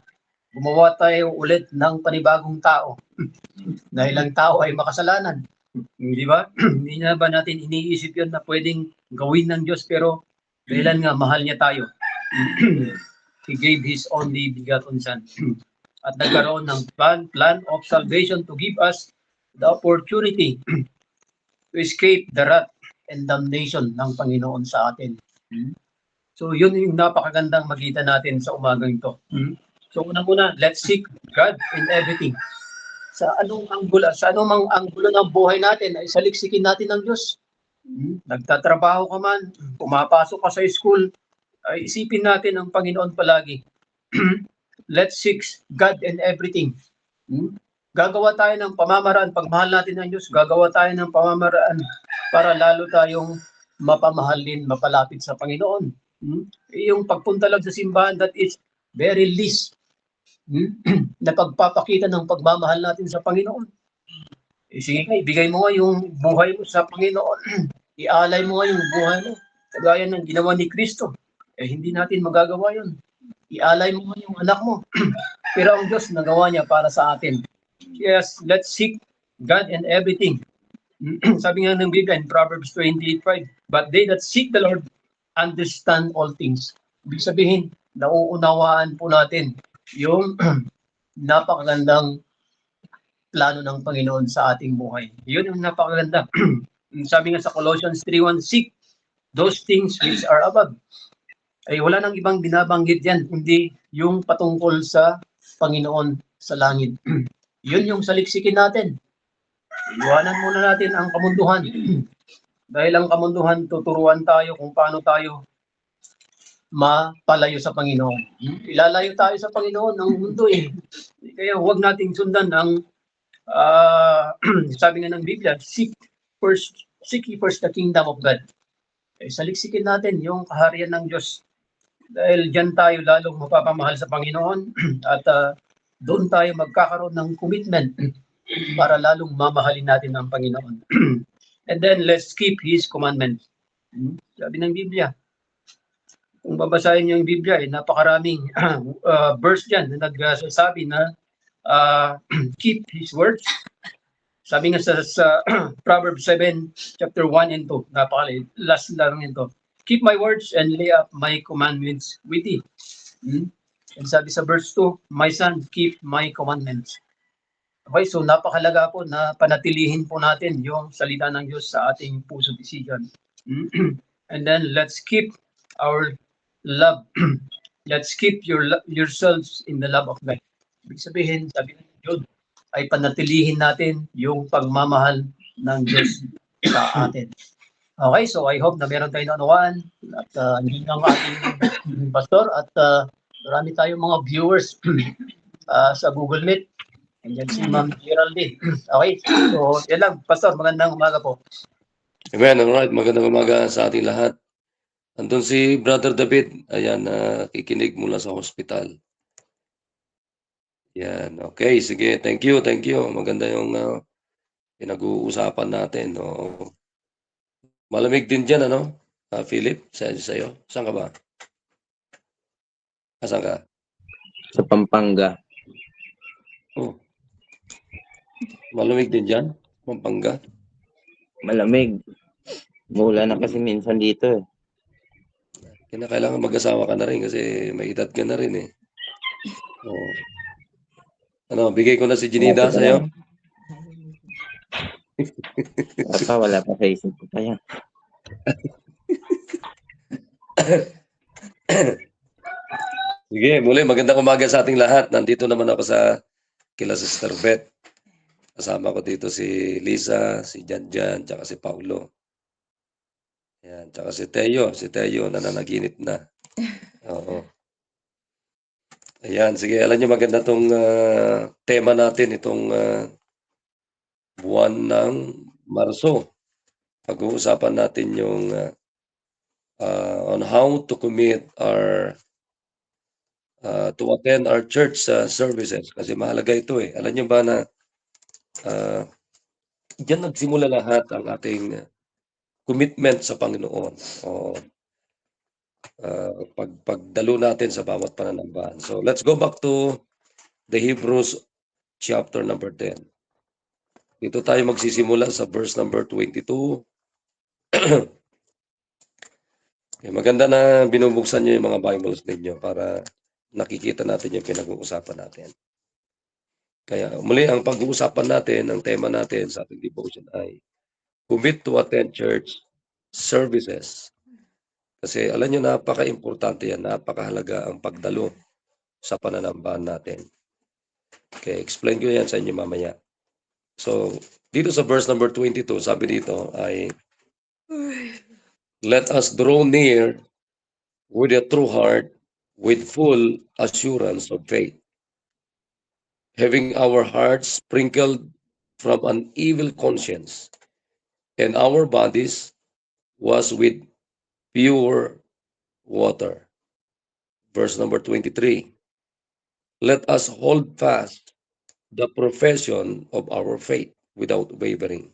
gumawa tayo ulit ng panibagong tao. Dahil ang tao ay makasalanan. Di ba? Hindi na ba natin iniisip yun na pwedeng gawin ng Diyos, pero dahilan nga mahal niya tayo. He gave His only begotten Son. At nagkaroon ng plan of salvation to give us the opportunity to escape the wrath and damnation ng Panginoon sa atin. So yun yung napakagandang makita natin sa umagang ito. So unang-una, let's seek God in everything. Sa anong anggulo ng buhay natin ay saliksikin natin ng Diyos. Nagtatrabaho ka man, pumapasok ka sa school, ay isipin natin ang Panginoon palagi. Let's seek God in everything. Gagawa tayo ng pamamaraan, pagmahal natin ng Diyos, gagawa tayo ng pamamaraan para lalo tayong mapamahal din, mapalapit sa Panginoon. Yung pagpunta lang sa simbahan, that is very least na pagpapakita ng pagmamahal natin sa Panginoon. Sige nga, ibigay mo nga yung buhay mo sa Panginoon. Ialay mo nga yung buhay mo. Kagaya ng ginawa ni Kristo. Hindi natin magagawa yun. Ialay mo nga yung anak mo. Pero ang Diyos nagawa niya para sa atin. Yes, let's seek God in everything. Sabi nga ng Biblia in Proverbs 28:5, but they that seek the Lord understand all things. Ibig sabihin, nauunawaan po natin yung napakagandang plano ng Panginoon sa ating buhay. Yun yung napakaganda. Sabi nga sa Colossians 3:1, seek those things which are above. Ay wala nang ibang binabanggit yan, kundi yung patungkol sa Panginoon sa langit. Yun yung saliksikin natin. Iwanan muna natin ang kamunduhan. Dahil ang kamunduhan, tuturuan tayo kung paano tayo mapalayo sa Panginoon. Ilalayo tayo sa Panginoon ng mundo eh. Kaya huwag nating sundan ang sabi nga ng Biblia, seek ye first the kingdom of God. Saliksikin natin yung kaharian ng Diyos. Dahil dyan tayo lalong mapapamahal sa Panginoon at doon tayo magkakaroon ng commitment para lalong mamahalin natin ang Panginoon. And then let's keep His commandments. Sabi ng Biblia, kung babasahin niyo yung Biblia, napakaraming verse dyan na nagsasabi na keep His words. Sabi nga sa Proverbs 7, chapter 1 and 2, napakali, last lang ito. Keep my words and lay up my commandments with thee. And sabi sa verse 2, my son, keep my commandments. Okay, so napakalaga po na panatilihin po natin yung salita ng Diyos sa ating puso decision. And then let's keep our love. Let's keep yourselves in the love of God. Ibig sabihin, sabi ng Diyos, ay panatilihin natin yung pagmamahal ng Diyos sa atin. Okay, so I hope na meron tayong naunawaan at hindi ng ating pastor at marami tayong mga viewers sa Google Meet. And yan si Ma'am Geraldine. Okay, so yan lang. Pastor, magandang umaga po. Amen, alright. Magandang umaga sa ating lahat. Andun si Brother David. Ayan, kikinig mula sa hospital. Yan, okay. Sige, thank you, thank you. Maganda yung pinag-uusapan natin. No? Malamig din dyan, ano? Philip, sa'yo. Saan ka ba? Saan ka? Sa Pampanga. Oh. Malamig din dyan? Pampanga? Malamig. Mula na kasi minsan dito eh. Kailangan mag-asawa ka na rin kasi may edad ka na rin eh. Oh. Ano, bigay ko na si Ginida sa'yo? Wala pa sa isip ko pa yan. Sige, muli magandang umaga sa ating lahat. Nandito naman ako sa kila Sister Beth. Kasama ko dito si Lisa, si Janjan, tsaka si Paulo. Yan, tsaka si Teo. Si Teo nananaginip na. Oo. Ayan, sige. Alam niyo maganda tong tema natin, itong buwan ng Marso. pag-uusapan natin yung on how to commit our to attend our church services kasi mahalaga ito eh. Alam niyo ba na diyan nagsimula lahat ang ating commitment sa Panginoon o pagdalo natin sa bawat pananambahan. So let's go back to the Hebrews chapter number 10. Dito tayo magsisimula sa verse number 22. Maganda na binubuksan niyo yung mga Bibles ninyo para nakikita natin yung pinag-uusapan natin. Kaya muli ang pag-uusapan natin, ang tema natin sa ating devotion ay commit to attend church services. Kasi alam niyo, napaka-importante yan, napakahalaga ang pagdalo sa pananambahan natin. Okay, explain ko yan sa inyo mamaya. So, dito sa verse number 22, sabi dito ay, let us draw near with a true heart, with full assurance of faith, having our hearts sprinkled from an evil conscience, and our bodies washed with pure water. Verse number 23, let us hold fast the profession of our faith without wavering.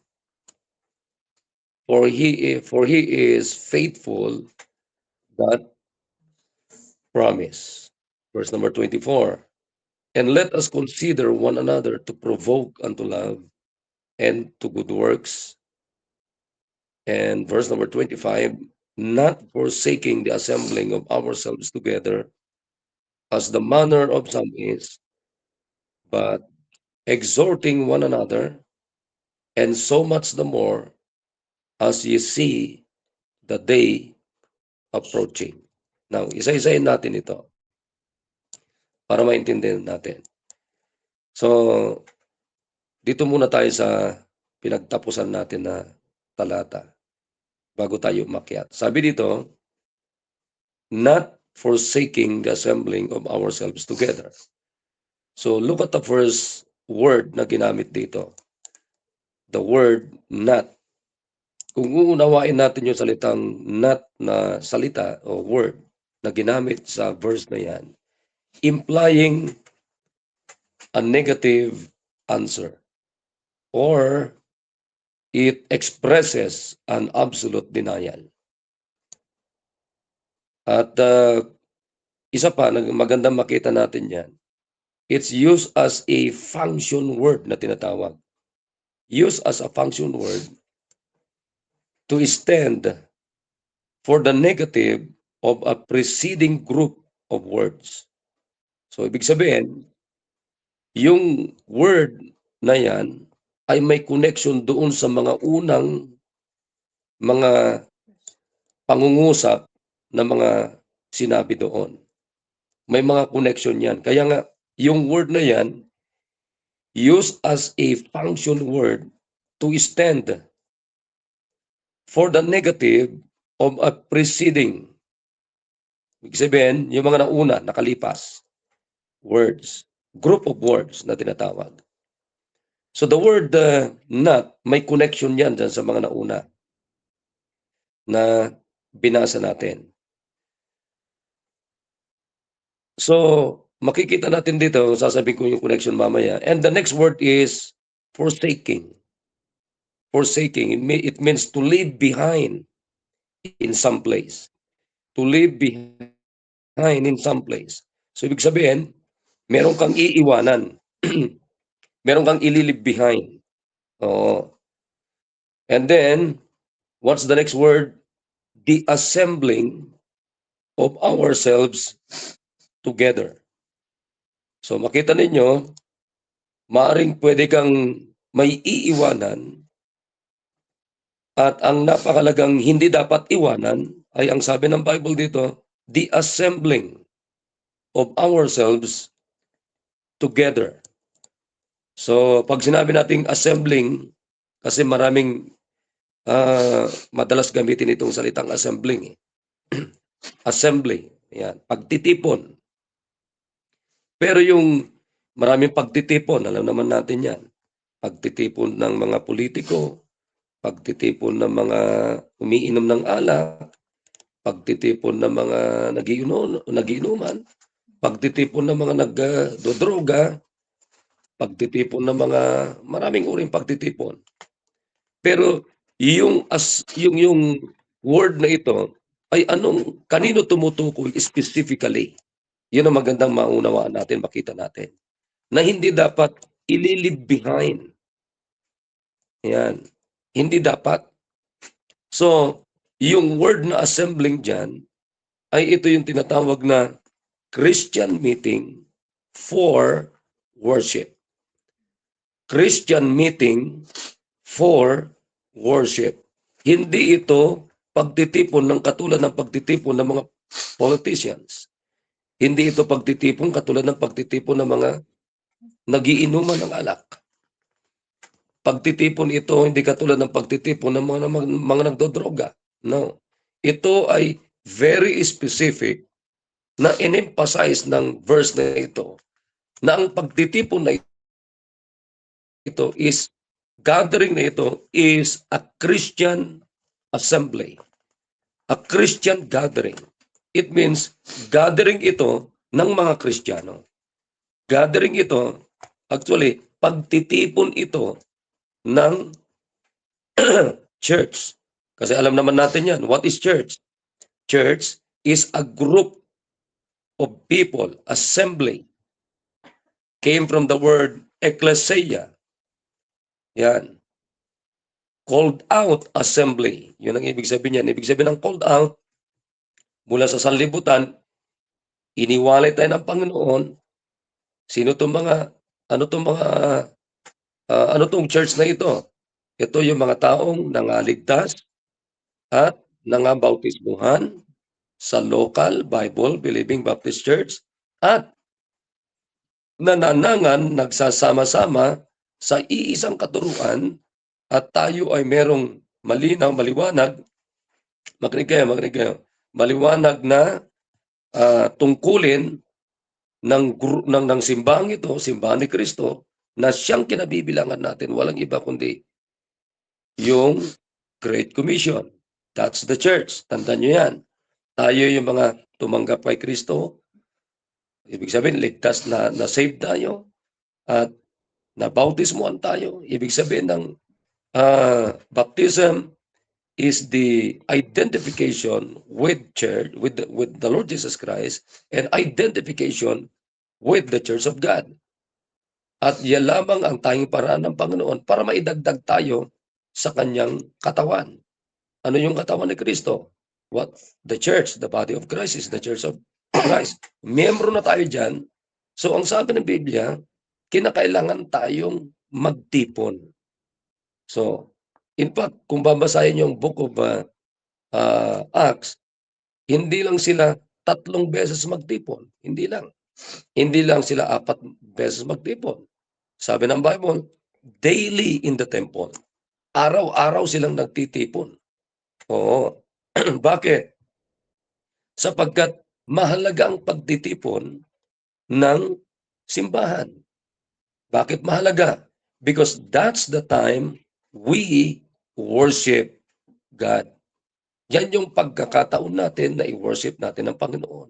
For he is faithful that promise. Verse number 24, and let us consider one another to provoke unto love and to good works. And verse number 25, not forsaking the assembling of ourselves together, as the manner of some is, but exhorting one another, and so much the more as ye see the day approaching. Now, isa-isahin natin ito para maintindihan natin. So, dito muna tayo sa pinagtapusan natin na talata bago tayo umakyat. Sabi dito, not forsaking the assembling of ourselves together. So, look at the first word na ginamit dito. The word not. Kung uunawain natin yung salitang not na salita o word na ginamit sa verse na yan, implying a negative answer or it expresses an absolute denial. At isa pa, magandang makita natin yan, it's used as a function word na tinatawag. Used as a function word to stand for the negative of a preceding group of words. So, ibig sabihin, yung word na yan ay may connection doon sa mga unang mga pangungusap na mga sinabi doon. May mga connection yan. Kaya nga, yung word na yan, used as a function word to stand for the negative of a preceding. Ibig sabihin, yung mga nauna, nakalipas, words, group of words na tinatawag. So the word not, may connection yan dyan sa mga nauna na binasa natin. So, makikita natin dito, sasabihin ko yung connection mamaya. And the next word is forsaking. Forsaking, it means to leave behind in some place. To leave behind in some place. So, ibig sabihin, meron kang iiwanan. Meron kang ililib behind. Oo. And then, what's the next word? The assembling of ourselves together. So makita ninyo, maaring pwede kang may iiwanan at ang napakalagang hindi dapat iwanan ay ang sabi ng Bible dito, the assembling of ourselves together. So pag sinabi nating assembling, kasi maraming madalas gamitin itong salitang assembling. Assembly, yan, pagtitipon. Pero yung maraming pagtitipon, alam naman natin yan. Pagtitipon ng mga politiko, pagtitipon ng mga umiinom ng alak, pagtitipon ng mga nagiinuman, pagtitipon ng mga nagdodroga, pagtitipon ng mga maraming uring pagtitipon. Pero yung word na ito ay kanino tumutukoy specifically? Yun ang magandang maunawaan natin, makita natin. Na hindi dapat i-leave behind. Yan. Hindi dapat. So, yung word na assembling dyan, ay ito yung tinatawag na Christian meeting for worship. Christian meeting for worship. Hindi ito pagtitipon ng katulad ng pagtitipon ng mga politicians. Hindi ito pagtitipon katulad ng pagtitipon ng mga nagiinuman ng alak. Pagtitipon ito hindi katulad ng pagtitipon ng mga nagdodroga. No. Ito ay very specific na in-emphasize ng verse na ito na ang pagtitipon na ito is gathering na ito is a Christian assembly. A Christian gathering. It means gathering ito ng mga Kristiyano. Gathering ito, actually, pagtitipon ito ng church. Kasi alam naman natin yan. What is church? Church is a group of people, assembly. Came from the word ecclesia. Yan. Called out assembly. Yun ang ibig sabihin niyan. Ibig sabihin ng called out, mula sa sanlibutan, iniwalay tayo ng Panginoon. Sino itong ano tong church na ito? Ito yung mga taong nangaligtas at nangabautismuhan sa local Bible Believing Baptist Church at nananangan, nagsasama-sama sa iisang katuruan at tayo ay merong malinaw, maliwanag, makinig kayo, maliwanag na tungkulin ng simbahan ito, simbahan ni Kristo, na siyang kinabibilangan natin, walang iba kundi yung Great Commission. That's the church. Tandaan nyo yan. Tayo yung mga tumanggap kay Kristo. Ibig sabihin, ligtas na save tayo at nabautismuhan tayo. Ibig sabihin ng baptism is the identification with church, with the Lord Jesus Christ, and identification with the Church of God. At yan lamang ang tanging paraan ng Panginoon para maidagdag tayo sa kanyang katawan. Ano yung katawan ni Kristo? What? The church, the body of Christ is the church of Christ. Miyembro na tayo dyan. So ang sabi ng Biblia, kinakailangan tayong magtipon. So, in fact, kung babasahin yung book of Acts, hindi lang sila 3 beses magtipon. Hindi lang. Hindi lang sila 4 beses magtipon. Sabi ng Bible, daily in the temple. Araw-araw silang nagtitipon. Oo. Bakit? Sapagkat mahalaga ang pagtitipon ng simbahan. Bakit mahalaga? Because that's the time we worship God. Yan yung pagkakataon natin na i-worship natin ang Panginoon.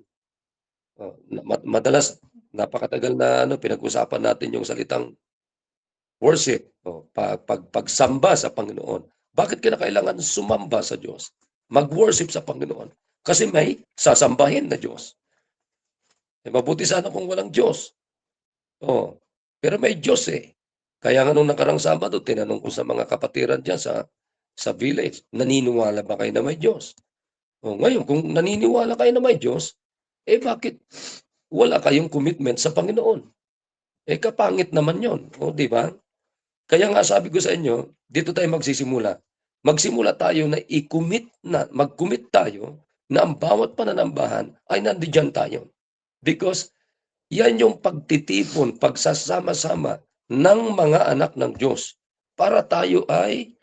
Madalas, napakatagal na pinag-usapan natin yung salitang worship. Pagsamba sa Panginoon. Bakit kinakailangan sumamba sa Diyos? Mag-worship sa Panginoon. Kasi may sasambahin na Diyos. Mabuti sana kung walang Diyos. Pero may Diyos eh. Kaya nga nung nakarang Sabado, tinanong ko sa mga kapatiran dyan sa village, naniniwala ba kayo na may Diyos? Ngayon, kung naniniwala kayo na may Diyos, bakit wala kayong commitment sa Panginoon? Kapangit naman yon, di ba? Kaya nga sabi ko sa inyo, dito tayo magsisimula. Magsimula tayo na mag-commit tayo na ang bawat pananambahan ay nandiyan tayo. Because yan yung pagtitipon, pagsasama-sama ng mga anak ng Diyos para tayo ay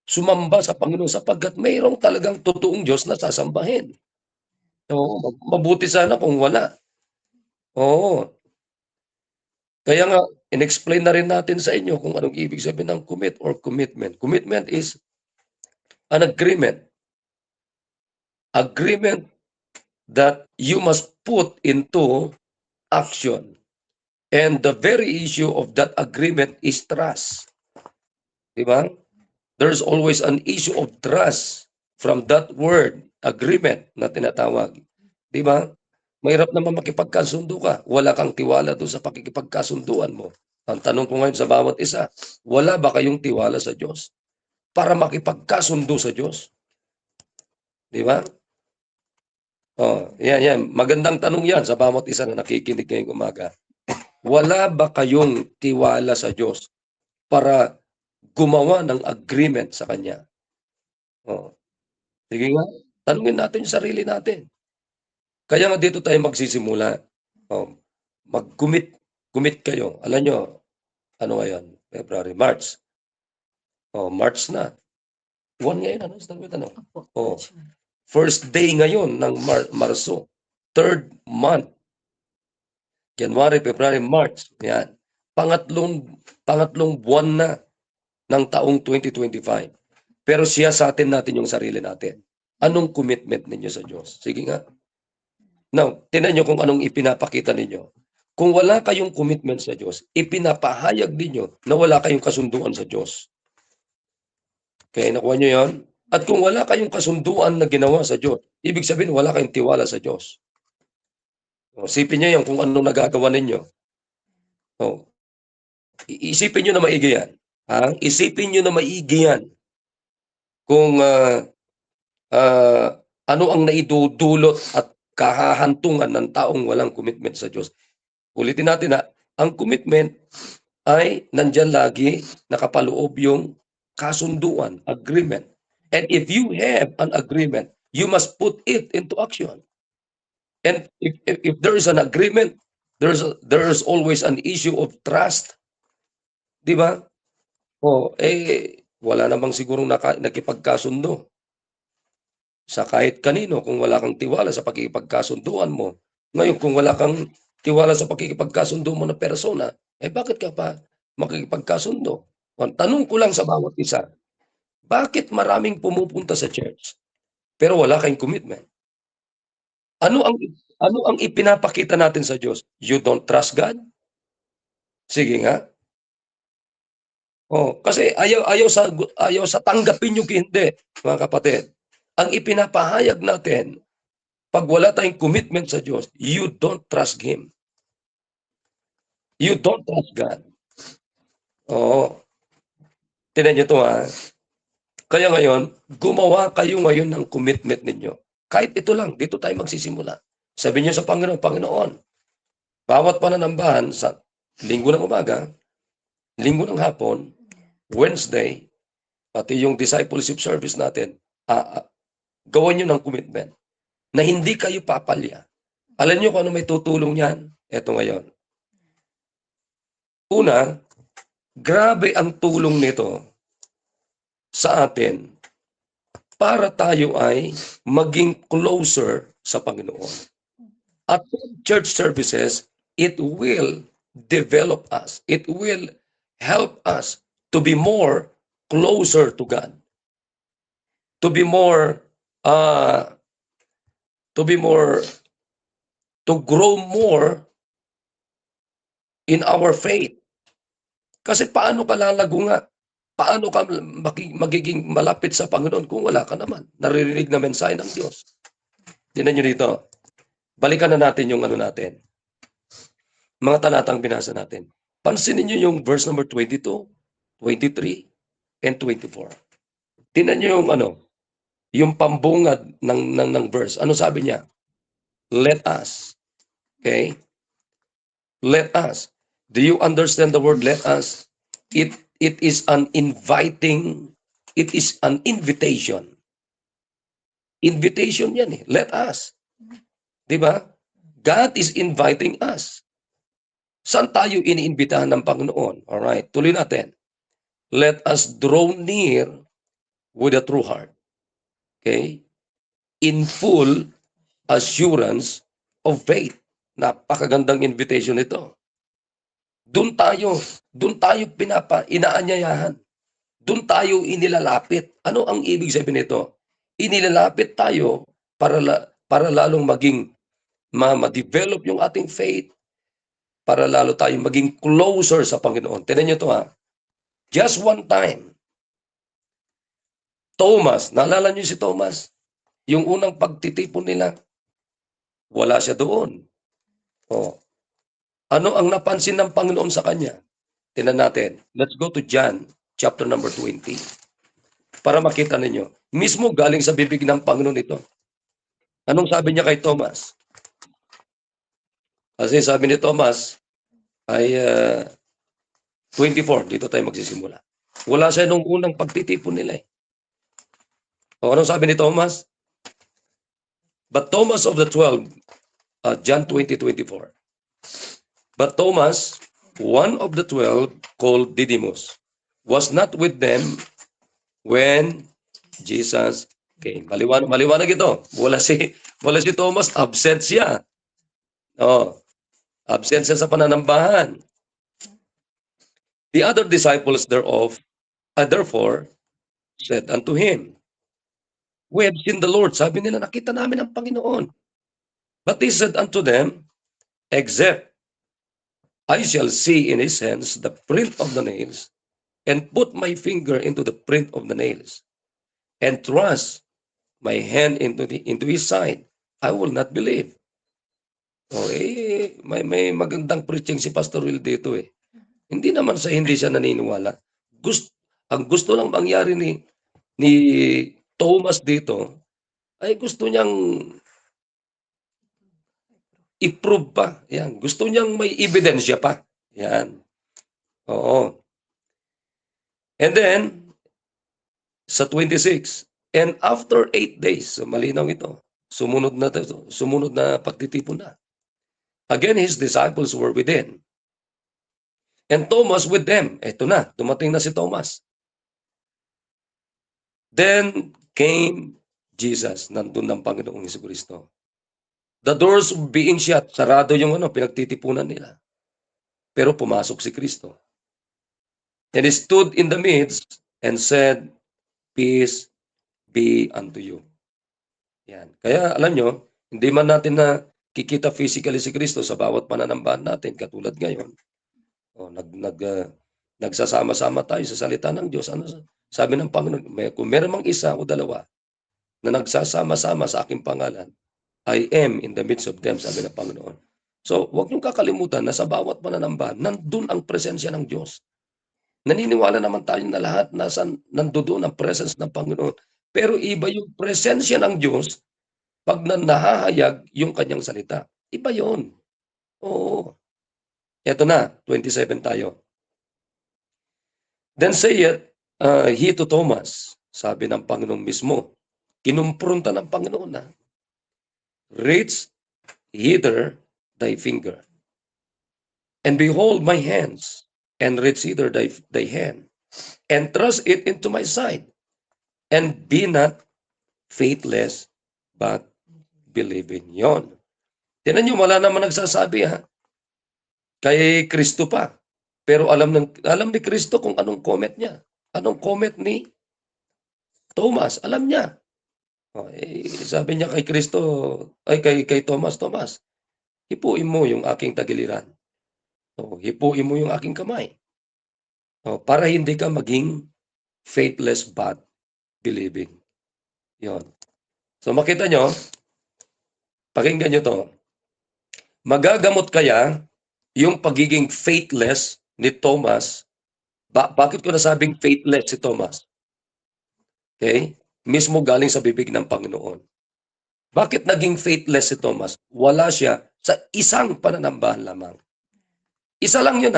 sumamba sa Panginoon sapagkat mayroong talagang totoong Diyos na sasambahin. Mabuti sana kung wala. Kaya nga, in-explain na rin natin sa inyo kung anong ibig sabihin ng commit or commitment. Commitment is an agreement. Agreement that you must put into action. And the very issue of that agreement is trust. Diba? There's always an issue of trust from that word, agreement na tinatawag. Diba? Mahirap naman makipagkasundo ka. Wala kang tiwala doon sa pakikipagkasunduan mo. Ang tanong ko ngayon sa bawat isa, wala ba kayong tiwala sa Diyos para makipagkasundo sa Diyos? Diba? Oh, yan. Magandang tanong yan sa bawat isa na nakikinig ngayong umaga. Wala ba kayong tiwala sa Diyos para gumawa ng agreement sa Kanya? Oh. Sige nga, tanungin natin yung sarili natin. Kaya nga dito tayo magsisimula. Oh. Mag-commit kayo. Alam nyo, ano ngayon? February, March. Oh, March na. 1 ngayon, ano? Ano? Oh. First day ngayon ng Marso. Third month. January, February, March. Yan. Pangatlong buwan na ng taong 2025. Pero siya sa atin natin yung sarili natin. Anong commitment ninyo sa Diyos? Sige nga. Now, tinan nyo kung anong ipinapakita ninyo. Kung wala kayong commitment sa Diyos, ipinapahayag ninyo na wala kayong kasunduan sa Diyos. Okay, nakuha nyo yun? At kung wala kayong kasunduan na ginawa sa Diyos, ibig sabihin wala kayong tiwala sa Diyos. Isipin nyo yan kung anong nagagawa ninyo. Isipin nyo na maigi yan. Ha? Isipin nyo na maigi yan. Kung ano ang naidudulot at kahahantungan ng taong walang commitment sa Diyos. Ulitin natin na, ang commitment ay nandyan lagi nakapaloob yung kasunduan, agreement. And if you have an agreement, you must put it into action. And if there is an agreement, there is always an issue of trust. Di ba? Wala namang sigurong nakipagkasundo sa kahit kanino kung wala kang tiwala sa pakikipagkasunduan mo. Ngayon, kung wala kang tiwala sa pakikipagkasundo mo na persona, bakit ka pa makikipagkasundo? Ang tanong ko lang sa bawat isa, bakit maraming pumupunta sa church pero wala kayong commitment? Ano ang ipinapakita natin sa Diyos? You don't trust God? Sige nga. Kasi ayaw sa tanggapin yung hindi, mga kapatid. Ang ipinapahayag natin, pag wala tayong commitment sa Diyos, you don't trust Him. You don't trust God. Tinan niyo ito ha. Kaya ngayon, gumawa kayo ngayon ng commitment ninyo. Kahit ito lang, dito tayo magsisimula. Sabi niyo sa Panginoon, bawat pananambahan sa linggo ng umaga, linggo ng hapon, Wednesday, pati yung discipleship service natin, gawan nyo ng commitment na hindi kayo papalya. Alam nyo kung ano may tutulong yan? Ito ngayon. Una, grabe ang tulong nito sa atin para tayo ay maging closer sa Panginoon. At church services, it will develop us. It will help us to be more closer to God. To grow more in our faith. Kasi paano ka lalago nga? Paano ka magiging malapit sa Panginoon kung wala ka naman? Naririnig na mensahe ng Diyos. Tingnan nyo dito. Balikan na natin yung natin. Mga talatang binasa natin. Pansinin nyo yung verse number 22, 23, and 24. Tingnan nyo yung pambungad ng verse. Ano sabi niya? Let us. Okay? Let us. Do you understand the word let us? It is an inviting, it is an invitation. Invitation yan eh. Let us. Diba? God is inviting us. Saan tayo iniimbitahan ng Panginoon? Alright, tuloy natin. Let us draw near with a true heart. Okay? In full assurance of faith. Napakagandang invitation ito. Doon tayo inaanyayahan. Doon tayo inilalapit. Ano ang ibig sabihin nito? Inilalapit tayo para lalong maging ma-develop yung ating faith, para lalo tayong maging closer sa Panginoon. Tignan niyo to, ha. Just one time, Thomas, naalala niyo si Thomas? Yung unang pagtitipon nila, wala siya doon. Oh. Ano ang napansin ng Panginoon sa kanya? Tingnan natin. Let's go to John chapter number 20. Para makita ninyo. Mismo galing sa bibig ng Panginoon ito. Anong sabi niya kay Thomas? Kasi sabi ni Thomas ay 24. Dito tayo magsisimula. Wala siya nung unang pagtitipon nila eh. O anong sabi ni Thomas? But Thomas of the 12, John 20:24. But Thomas, one of the 12, called Didymus, was not with them when Jesus came. Maliwanag ito. Wala si Thomas, absent siya. Oh, absent siya sa pananambahan. The other disciples thereof, therefore, said unto him, We have seen the Lord. Sabi nila, nakita namin ang Panginoon. But he said unto them, Except I shall see in his hands the print of the nails, and put my finger into the print of the nails, and thrust my hand into his side, I will not believe. Oh, may magandang preaching si Pastor Will dito eh. Hindi naman sa hindi siya naniniwala. Ang gusto lang mangyari ni Thomas dito ay gusto niyang i-prove pa. Yan. Gusto niyang may ebidensya pa. Yan. Oo. And then, sa 26, and after 8 days, so malinaw ito, sumunod na pagtitipon na. Again, his disciples were within. And Thomas with them. Ito na, dumating na si Thomas. Then came Jesus, nandun ng Panginoong Jesucristo. The doors being shut, sarado yung pinagtitipunan nila. Pero pumasok si Kristo. And he stood in the midst and said, Peace be unto you. Yan. Kaya alam nyo, hindi man natin na kikita physically si Kristo sa bawat pananambahan natin, katulad ngayon. Nagsasama-sama tayo sa salita ng Diyos. Ano sabi ng Panginoon, kung meron mang isa o dalawa na nagsasama-sama sa aking pangalan, I am in the midst of them, sabi ng Panginoon. So, huwag niyong kakalimutan na sa bawat pananambahan, nandun ang presensya ng Diyos. Naniniwala naman tayo na lahat nandoon ang presence ng Panginoon. Pero iba yung presensya ng Diyos pag nahahayag yung kanyang salita. Iba yun. Oo. Eto na, 27 tayo. Then saith he to Thomas, sabi ng Panginoon mismo, kinumpronta ng Panginoon na, Reach hither thy finger, and behold my hands, and reach hither thy hand, and thrust it into my side, and be not faithless, but believing. Yon. Tinan nyo, wala naman nagsasabi kay Kristo pa. Pero alam ni Kristo kung anong comment niya. Anong comment ni Thomas? Alam niya. Sabi niya kay Kristo, kay Thomas, hipuin mo yung aking tagiliran. Hipuin mo yung aking kamay. Para hindi ka maging faithless but believing. Yon. So makita nyo, pakinggan nyo to. Magagamot kaya yung pagiging faithless ni Thomas? Bakit ko nasabing faithless si Thomas? Okay? Mismo galing sa bibig ng Panginoon. Bakit naging faithless si Thomas? Wala siya sa isang pananambahan lamang. Isa lang yun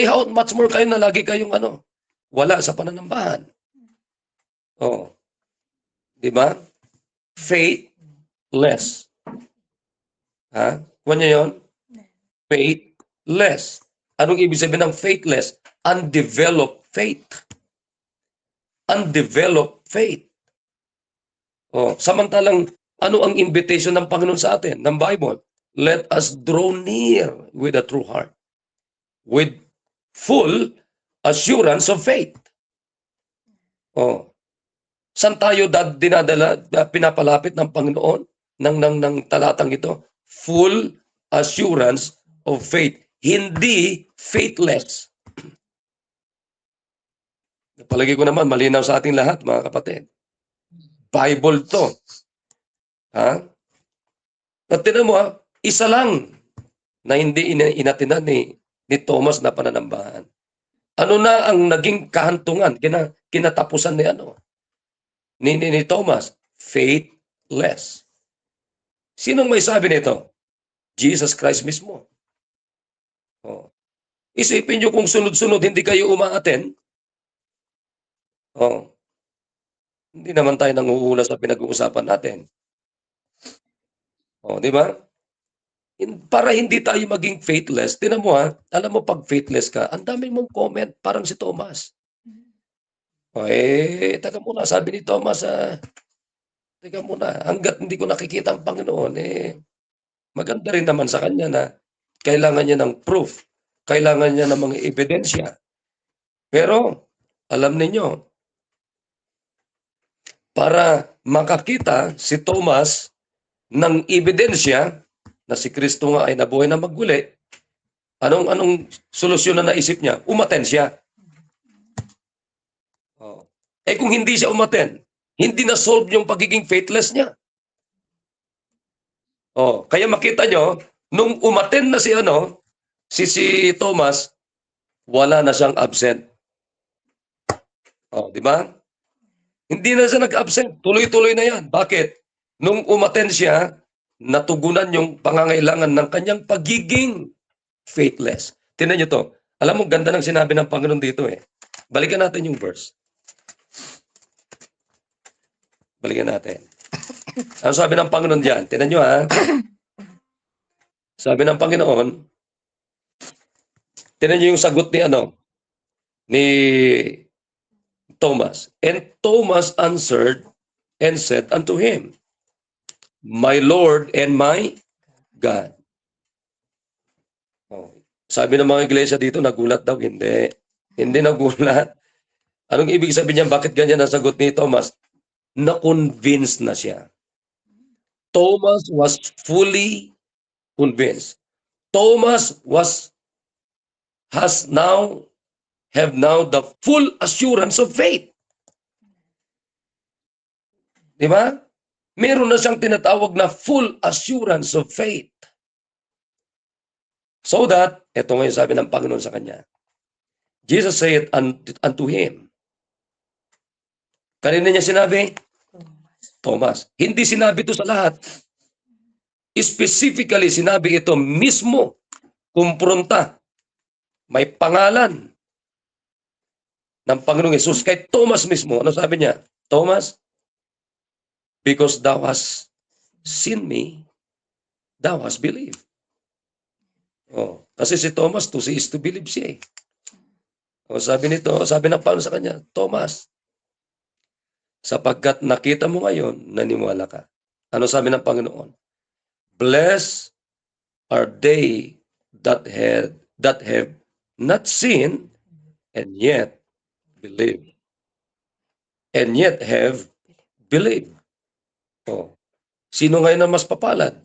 how much more kayo na lagi kayong wala sa pananambahan. Di ba? Faithless. Kuha niyo yun? Faithless. Anong ibig sabihin ng faithless? Undeveloped faith. Undeveloped faith. Samantalang, ano ang invitation ng Panginoon sa atin, ng Bible? Let us draw near with a true heart. with full assurance of faith. Oh. Saan tayo pinapalapit ng Panginoon ng talatang ito? Full assurance of faith. Hindi faithless. Palagi ko naman, malinaw sa ating lahat, mga kapatid. Bible to. Ha? At tinan mo, isa lang na hindi inatinan ni Thomas na pananambahan. Ano na ang naging kahantungan, kinatapusan ni Thomas? Faithless. Sinong may sabi nito? Jesus Christ mismo. Oh. Isipin nyo kung sunod-sunod hindi kayo umaaten. Oh. Hindi naman tayo nanguhula sa pinag-uusapan natin. Oh, di ba? Para hindi tayo maging faithless, tinan mo alam mo pag faithless ka, ang dami mong comment, parang si Thomas. Oh, taga muna, sabi ni Thomas, taga muna, hanggat hindi ko nakikita ang Panginoon, maganda rin naman sa kanya na kailangan niya ng proof, kailangan niya ng mga ebidensya. Pero, alam ninyo, para makakita si Thomas ng ebidensya na si Kristo nga ay nabuhay na magmuli, anong solusyon na naisip niya? Umaten siya. Oh. Kung hindi siya umaten, hindi na-solve yung pagiging faithless niya. Oh, kaya makita nyo, nung umaten na si Thomas, wala na siyang absent. Oh, di ba? Hindi na siya nag-absent. Tuloy-tuloy na yan. Bakit? Nung umaten siya, natugunan yung pangangailangan ng kanyang pagiging faithless. Tingnan niyo to. Alam mo, ganda ng sinabi ng Panginoon dito Balikan natin yung verse. Balikan natin. Ano sabi ng Panginoon diyan? Tingnan niyo Sabi ng Panginoon, tingnan niyo yung sagot ni Thomas. And Thomas answered and said unto him, My Lord and my God. Oh. Sabi ng mga iglesia dito, nagulat daw. Hindi. Hindi nagulat. Anong ibig sabihin niya? Bakit ganyan ang sagot ni Thomas? Na-convinced na siya. Thomas was fully convinced. Thomas have now the full assurance of faith. Di ba? Meron na siyang tinatawag na full assurance of faith. So that, ito ngayon sabi ng Panginoon sa kanya, Jesus said unto him, kanina niya sinabi, Thomas. Hindi sinabi ito sa lahat. Specifically, sinabi ito mismo, kumpronta. May pangalan ng Panginoong Yesus kay Thomas mismo. Ano sabi niya? Thomas, because thou hast seen me, thou hast believed. Oh, kasi si Thomas, to see is to believe siya sabi ng Panginoon sa kanya, Thomas, sapagkat nakita mo ngayon, naniwala ka. Ano sabi ng Panginoon? Blessed are they that have not seen and yet believe. And yet have believed. Oh. Sino ngayon ang mas papalad?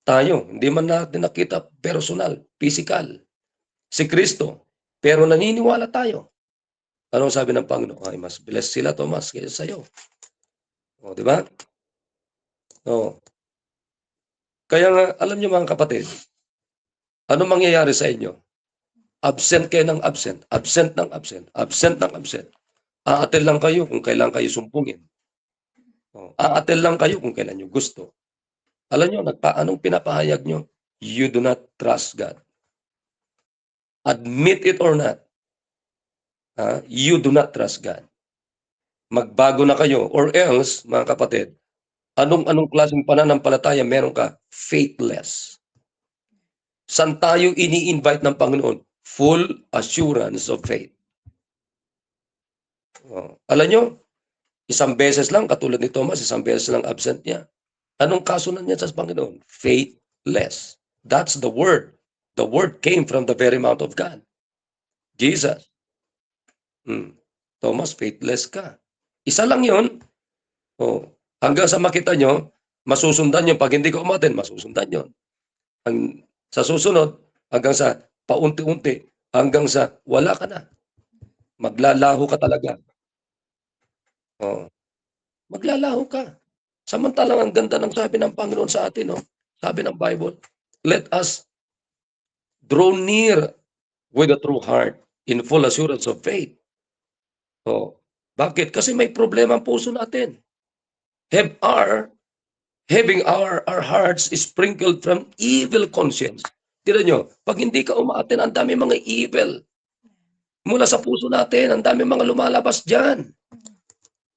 Tayo. Hindi man natin nakita personal, physical. Si Kristo. Pero naniniwala tayo. Anong sabi ng Panginoon? Ay, mas blessed sila, Thomas, kaysa sa'yo. O, di ba? O. Kaya nga, alam niyo mga kapatid, ano mangyayari sa inyo? Absent kayo ng absent. Absent ng absent. Absent ng absent. Aatel lang kayo kung kailan kayo sumpungin. O, aatel lang kayo kung kailan nyo gusto. Alam niyo, anong pinapahayag nyo? You do not trust God. Admit it or not. You do not trust God. Magbago na kayo. Or else, mga kapatid, anong klaseng pananampalataya meron ka? Faithless. Saan tayo ini-invite ng Panginoon? Full assurance of faith. Alam nyo, isang beses lang, katulad ni Thomas, isang beses lang absent niya. Anong kaso na niya sa Panginoon? Faithless. That's the word. The word came from the very mouth of God. Jesus. Thomas, faithless ka. Isa lang yun. Oh. Hanggang sa makita nyo, masusundan yun. Pag hindi ka umaten, masusundan yun. Sa susunod, hanggang sa paunti-unti, hanggang sa wala ka na. Maglalaho ka talaga. Oh. Maglalaho ka. Samantalang ang ganda ng sabi ng Panginoon sa atin, sabi ng Bible, let us draw near with a true heart in full assurance of faith. Bakit? Kasi may problema ang puso natin. Having our hearts sprinkled from evil conscience. Tira nyo, pag hindi ka umaaten, ang dami mga evil. Mula sa puso natin, ang dami mga lumalabas dyan.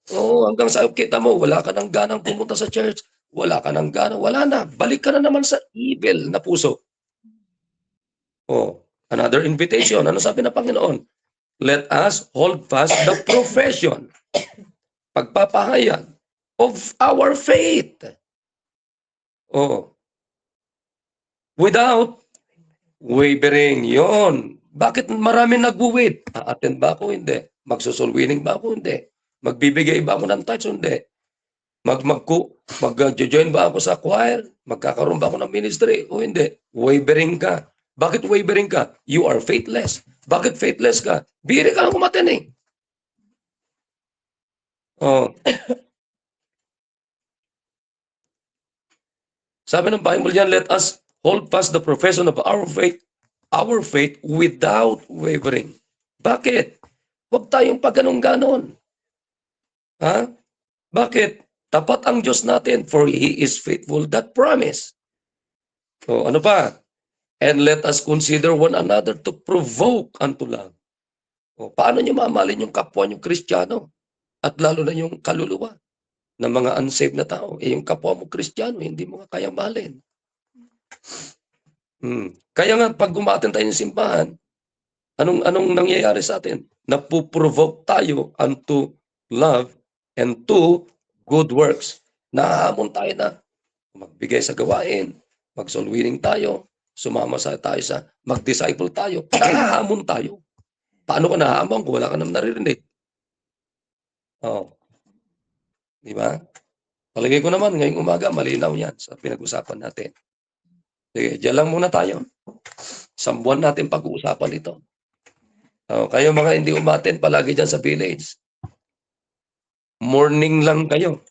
Hanggang sa kita mo, wala ka ng ganang pumunta sa church, wala ka ng ganang, wala na. Balik ka na naman sa evil na puso. Another invitation. Ano sabi ng Panginoon? Let us hold fast the profession, pagpapahayag of our faith. Without wavering. Yon. Bakit marami nag-wait? A-attend ba ako? Hindi. Magsosoul winning ba ako? Hindi. Magbibigay ba ako ng tithes? Hindi. Mag-join ba ako sa choir? Magkakaroon ba ako ng ministry? O hindi. Wavering ka. Bakit wavering ka? You are faithless. Bakit faithless ka? Biri ka lang kumaten eh. Sabi ng Bible yan, let us hold fast the profession of our faith without wavering. Bakit? Huwag tayong pagganong-ganon. Bakit? Tapat ang Diyos natin, for He is faithful that promise. Ano pa? And let us consider one another to provoke unto love. Paano nyo mamahalin yung kapwa nyo Kristiyano? At lalo na yung kaluluwa ng mga unsaved na tao. Yung kapwa mo Kristiyano, hindi mo nga kayang mahalin. Kaya nga, pag umaten tayo ng simbahan, anong nangyayari sa atin? Napuprovoke tayo unto love and to good works. Nahamon tayo na magbigay sa gawain, mag-soul winning tayo, sumama tayo sa mag-disciple tayo, nahahamon tayo. Paano ka nahahamon kung wala ka naman naririnig? Di ba? Palagay ko naman, ngayong umaga, malinaw yan sa pinag-usapan natin. Sige, dyan lang muna tayo. Isang buwan natin pag-uusapan ito. Kayo mga hindi umaten, palagi dyan sa village. Morning lang kayo.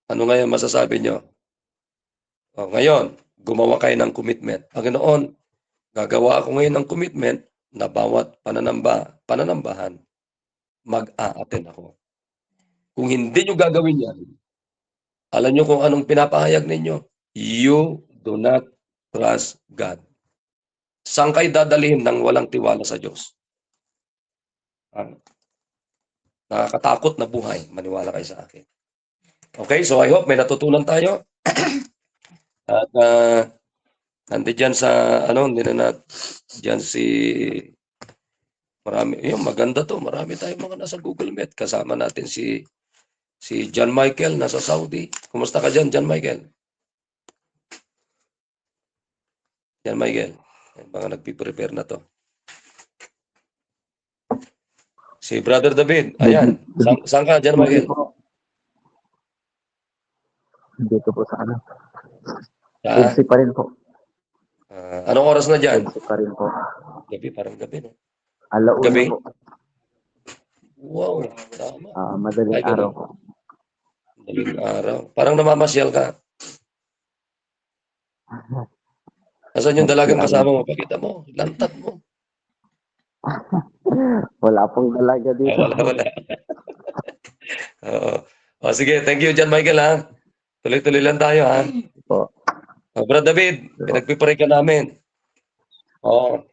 Ano ngayon masasabi nyo? Ngayon, gumawa kayo ng commitment. Panginoon, gagawa ako ngayon ng commitment na bawat pananambahan, mag-a-attend ako. Kung hindi nyo gagawin yan, alam nyo kung anong pinapahayag ninyo? You do not trust God. Saan kayo dadalhin ng walang tiwala sa Diyos? Nakakatakot na buhay. Maniwala kayo sa akin. Okay, so I hope may natutunan tayo. At nandiyan sa diyan yung maganda to, marami tayong mga nasa Google Meet. Kasama natin si John Michael nasa Saudi. Kumusta ka dyan, John Michael? John Michael, mga nagpiprepare na to. Si Brother David, ayan. Saan ka, John Michael? Dito po sa ano. Sa? Edsi pa rin po. Anong oras na dyan? Edsi pa rin po. Gabi, parang gabi, no? Alauna Gabi? po. Wow, tama. Madaling araw po. Madaling araw. Parang namamasyal ka. Asan yung dalagang kasama mo? Pakita mo. Lantat mo. Wala pong dalaga dito. Wala. Oo. Sige, thank you, John Michael, ha? Tuloy-tuloy lang tayo, ha? Po. Brother David, pinagpipray ka namin. Oo.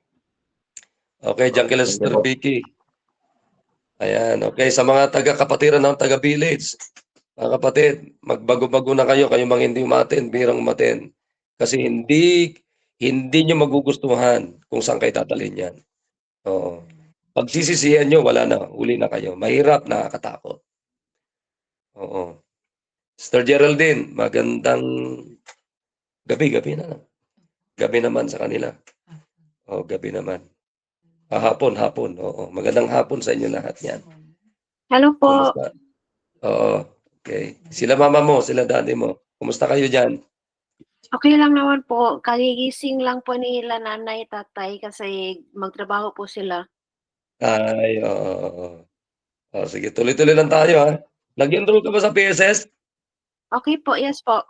Okay, dyan kila Sister Vicky. Ayan, okay. Sa mga taga-kapatiran ng taga-village, mga kapatid, magbago-bago na kayo, kayong mga hindi umaten, birang umaten. Kasi hindi nyo magugustuhan kung saan kayo tatalin yan. Oo. Pag sisisihan nyo, wala na, uli na kayo. Mahirap, nakakatakot. Oo. Sister Geraldine, magandang Gabi na. Gabi naman sa kanila. Oh, gabi naman. Hapon. Oo. Magandang hapon sa inyo lahat yan. Hello po. Kumusta? Oo. Okay. Sila mama mo, sila daddy mo. Kumusta kayo dyan? Okay lang naman po. Kagigising lang po nila nanay, tatay kasi magtrabaho po sila. Ay, oo. Oh, sige, tuloy-tuloy lang tayo ha. Nag-enroll ka ba sa PSS? Okay po, yes po.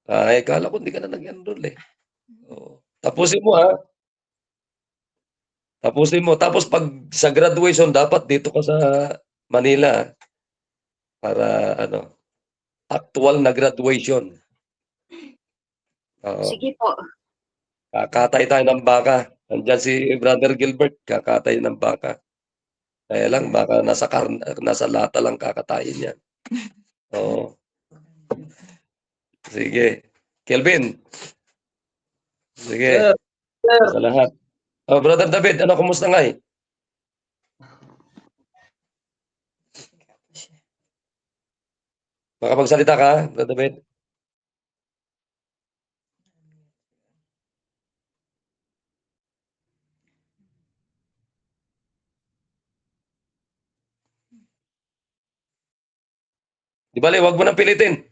Ay, kala ko hindi ka na nag-enroll eh. Oo. Tapusin mo ha. Tapusin mo. Tapos pag sa graduation, dapat dito ka sa Manila para actual na graduation. Oo. Sige po. Kakatay tayo ng baka. Nandiyan si Brother Gilbert, kakatay ng baka. Kaya lang, baka nasa lata lang kakatayin yan. Oo. Sige. Kelvin. Sige. Sa lahat. Oh, Brother David, kumusta nga eh? Makapagsalita ka, Brother David? Di bale, wag mo nang pilitin.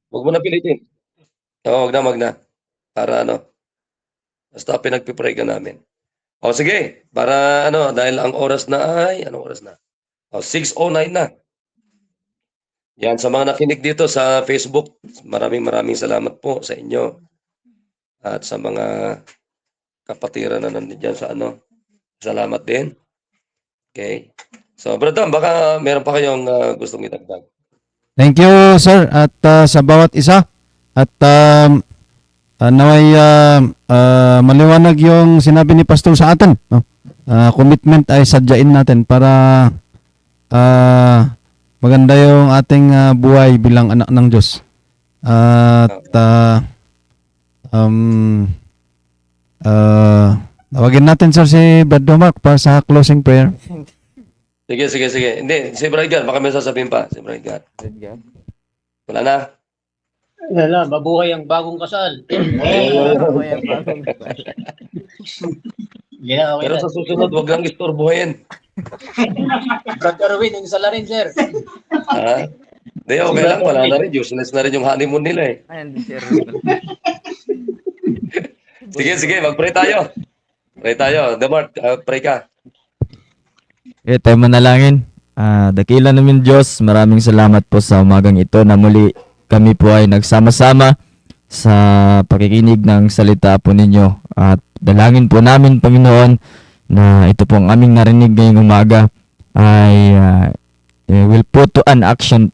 Wag mo nang pilitin. Oo, wag na. Para basta pinagpipray ka namin. O sige, para dahil ang oras na ay, anong oras na? O, 6:09 na. Yan, sa mga nakinig dito sa Facebook, maraming salamat po sa inyo. At sa mga kapatiran na nandiyan sa salamat din. Okay. So, Brother, baka meron pa kayong gustong idagdag. Thank you, sir, at sa bawat isa. At naway maliwanag yung sinabi ni Pastor sa atin. No? Commitment ay sadyain natin para maganda yung ating buhay bilang anak ng Diyos. At tawagin natin, sir, si Brad Mark para sa closing prayer. Sige. Hindi, si Brad, baka may sasabihin pa. Si Brad. Wala na? Wala, mabuhay ang bagong kasal. Yeah, okay Pero na. sa susunod, wag lang istorbohin. Brother Erwin, yung sala rin, sir. Ha? Hindi, okay lang. Wala na rin. Useless na rin yung honeymoon nila eh. Sige. Mag-pray tayo. Pray tayo. Demart, pray ka. Okay, tayo manalangin. Dakila namin Diyos, maraming salamat po sa umagang ito na muli kami po ay nagsama-sama sa pakikinig ng salita po ninyo. At dalangin po namin, Panginoon, na ito pong aming narinig ngayong umaga ay will put to action,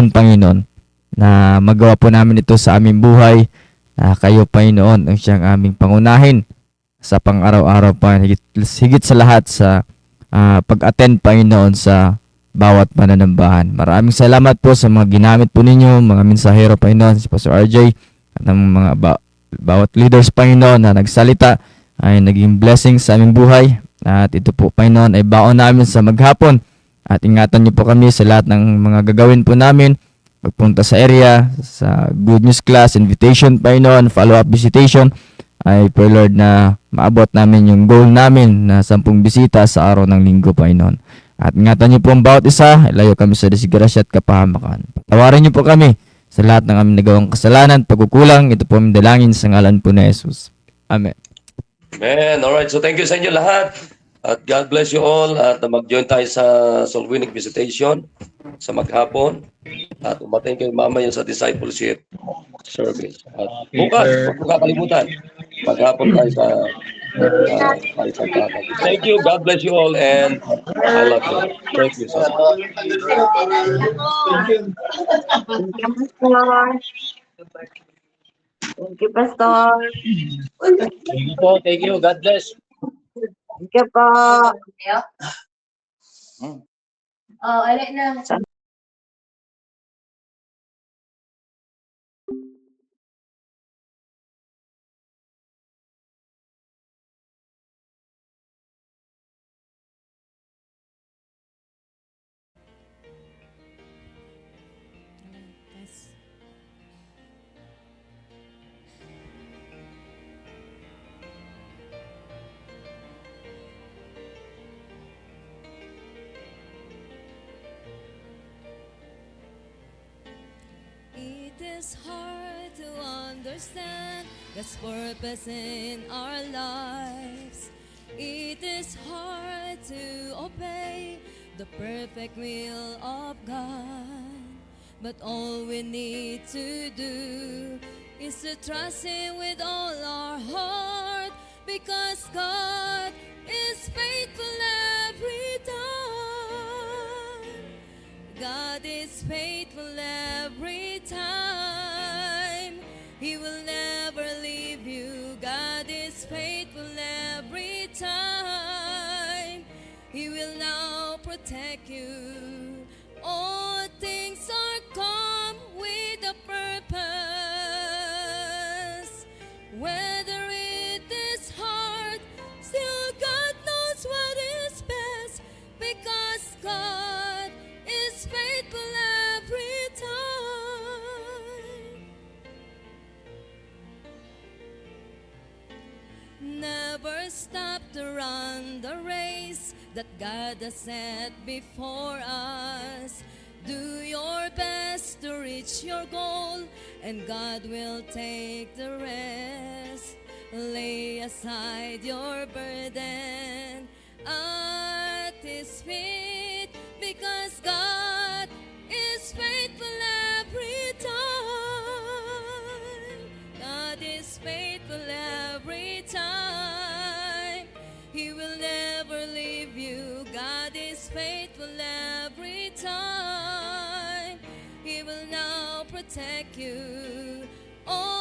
Panginoon, na magawa po namin ito sa aming buhay. Kayo, Panginoon, ang siyang aming pangunahin sa pang-araw-araw, higit sa lahat sa pag-attend, Panginoon, sa bawat pananambahan. Maraming salamat po sa mga ginamit po ninyo, mga mensahero, Panginoon, si Pastor RJ, at ng mga bawat leaders, Panginoon, na nagsalita ay naging blessing sa aming buhay. At ito po, Panginoon, ay baon namin sa maghapon. At ingatan niyo po kami sa lahat ng mga gagawin po namin. Pagpunta sa area, sa Good News Class, invitation, Panginoon, follow-up visitation, ay pray, Lord, na maabot namin yung goal namin na 10 bisita sa araw ng linggo, Panginoon. At ingatan niyo po ang bawat isa, ilayo kami sa disgrasya at kapahamakan. Patawarin niyo po kami sa lahat ng aming nagawang kasalanan, pagkukulang. Ito po aming dalangin sa ngalan po ni Jesus. Amen. Amen. Alright, so thank you sa inyo lahat. At God bless you all. At mag-join tayo sa soul winning visitation sa maghapon. At umatin kayo mamaya sa discipleship service. At bukas, huwag mo kakalimutan. Maghapon tayo sa tatay. Thank you. God bless you all. And I love you. Thank you so much. Thank you, Pastor. Thank you po, thank you. God bless. Thank you po. Oh, alay na. is hard to understand God's purpose in our lives. It is hard to obey the perfect will of God. But all we need to do is to trust Him with all our heart, because God is faithful every time. God is faithful every time. He will never leave you. God is faithful every time. He will now protect you. All things are come with a purpose. Whether it is hard, still God knows what is best, because God is faithful every time. Never stop to run the race that God has set before us. Do your best to reach your goal, and God will take the rest. Lay aside your burden at His feet, because God is faithful every time. God is faithful every time. He will never leave you. God is faithful every time. He will now protect you. Oh,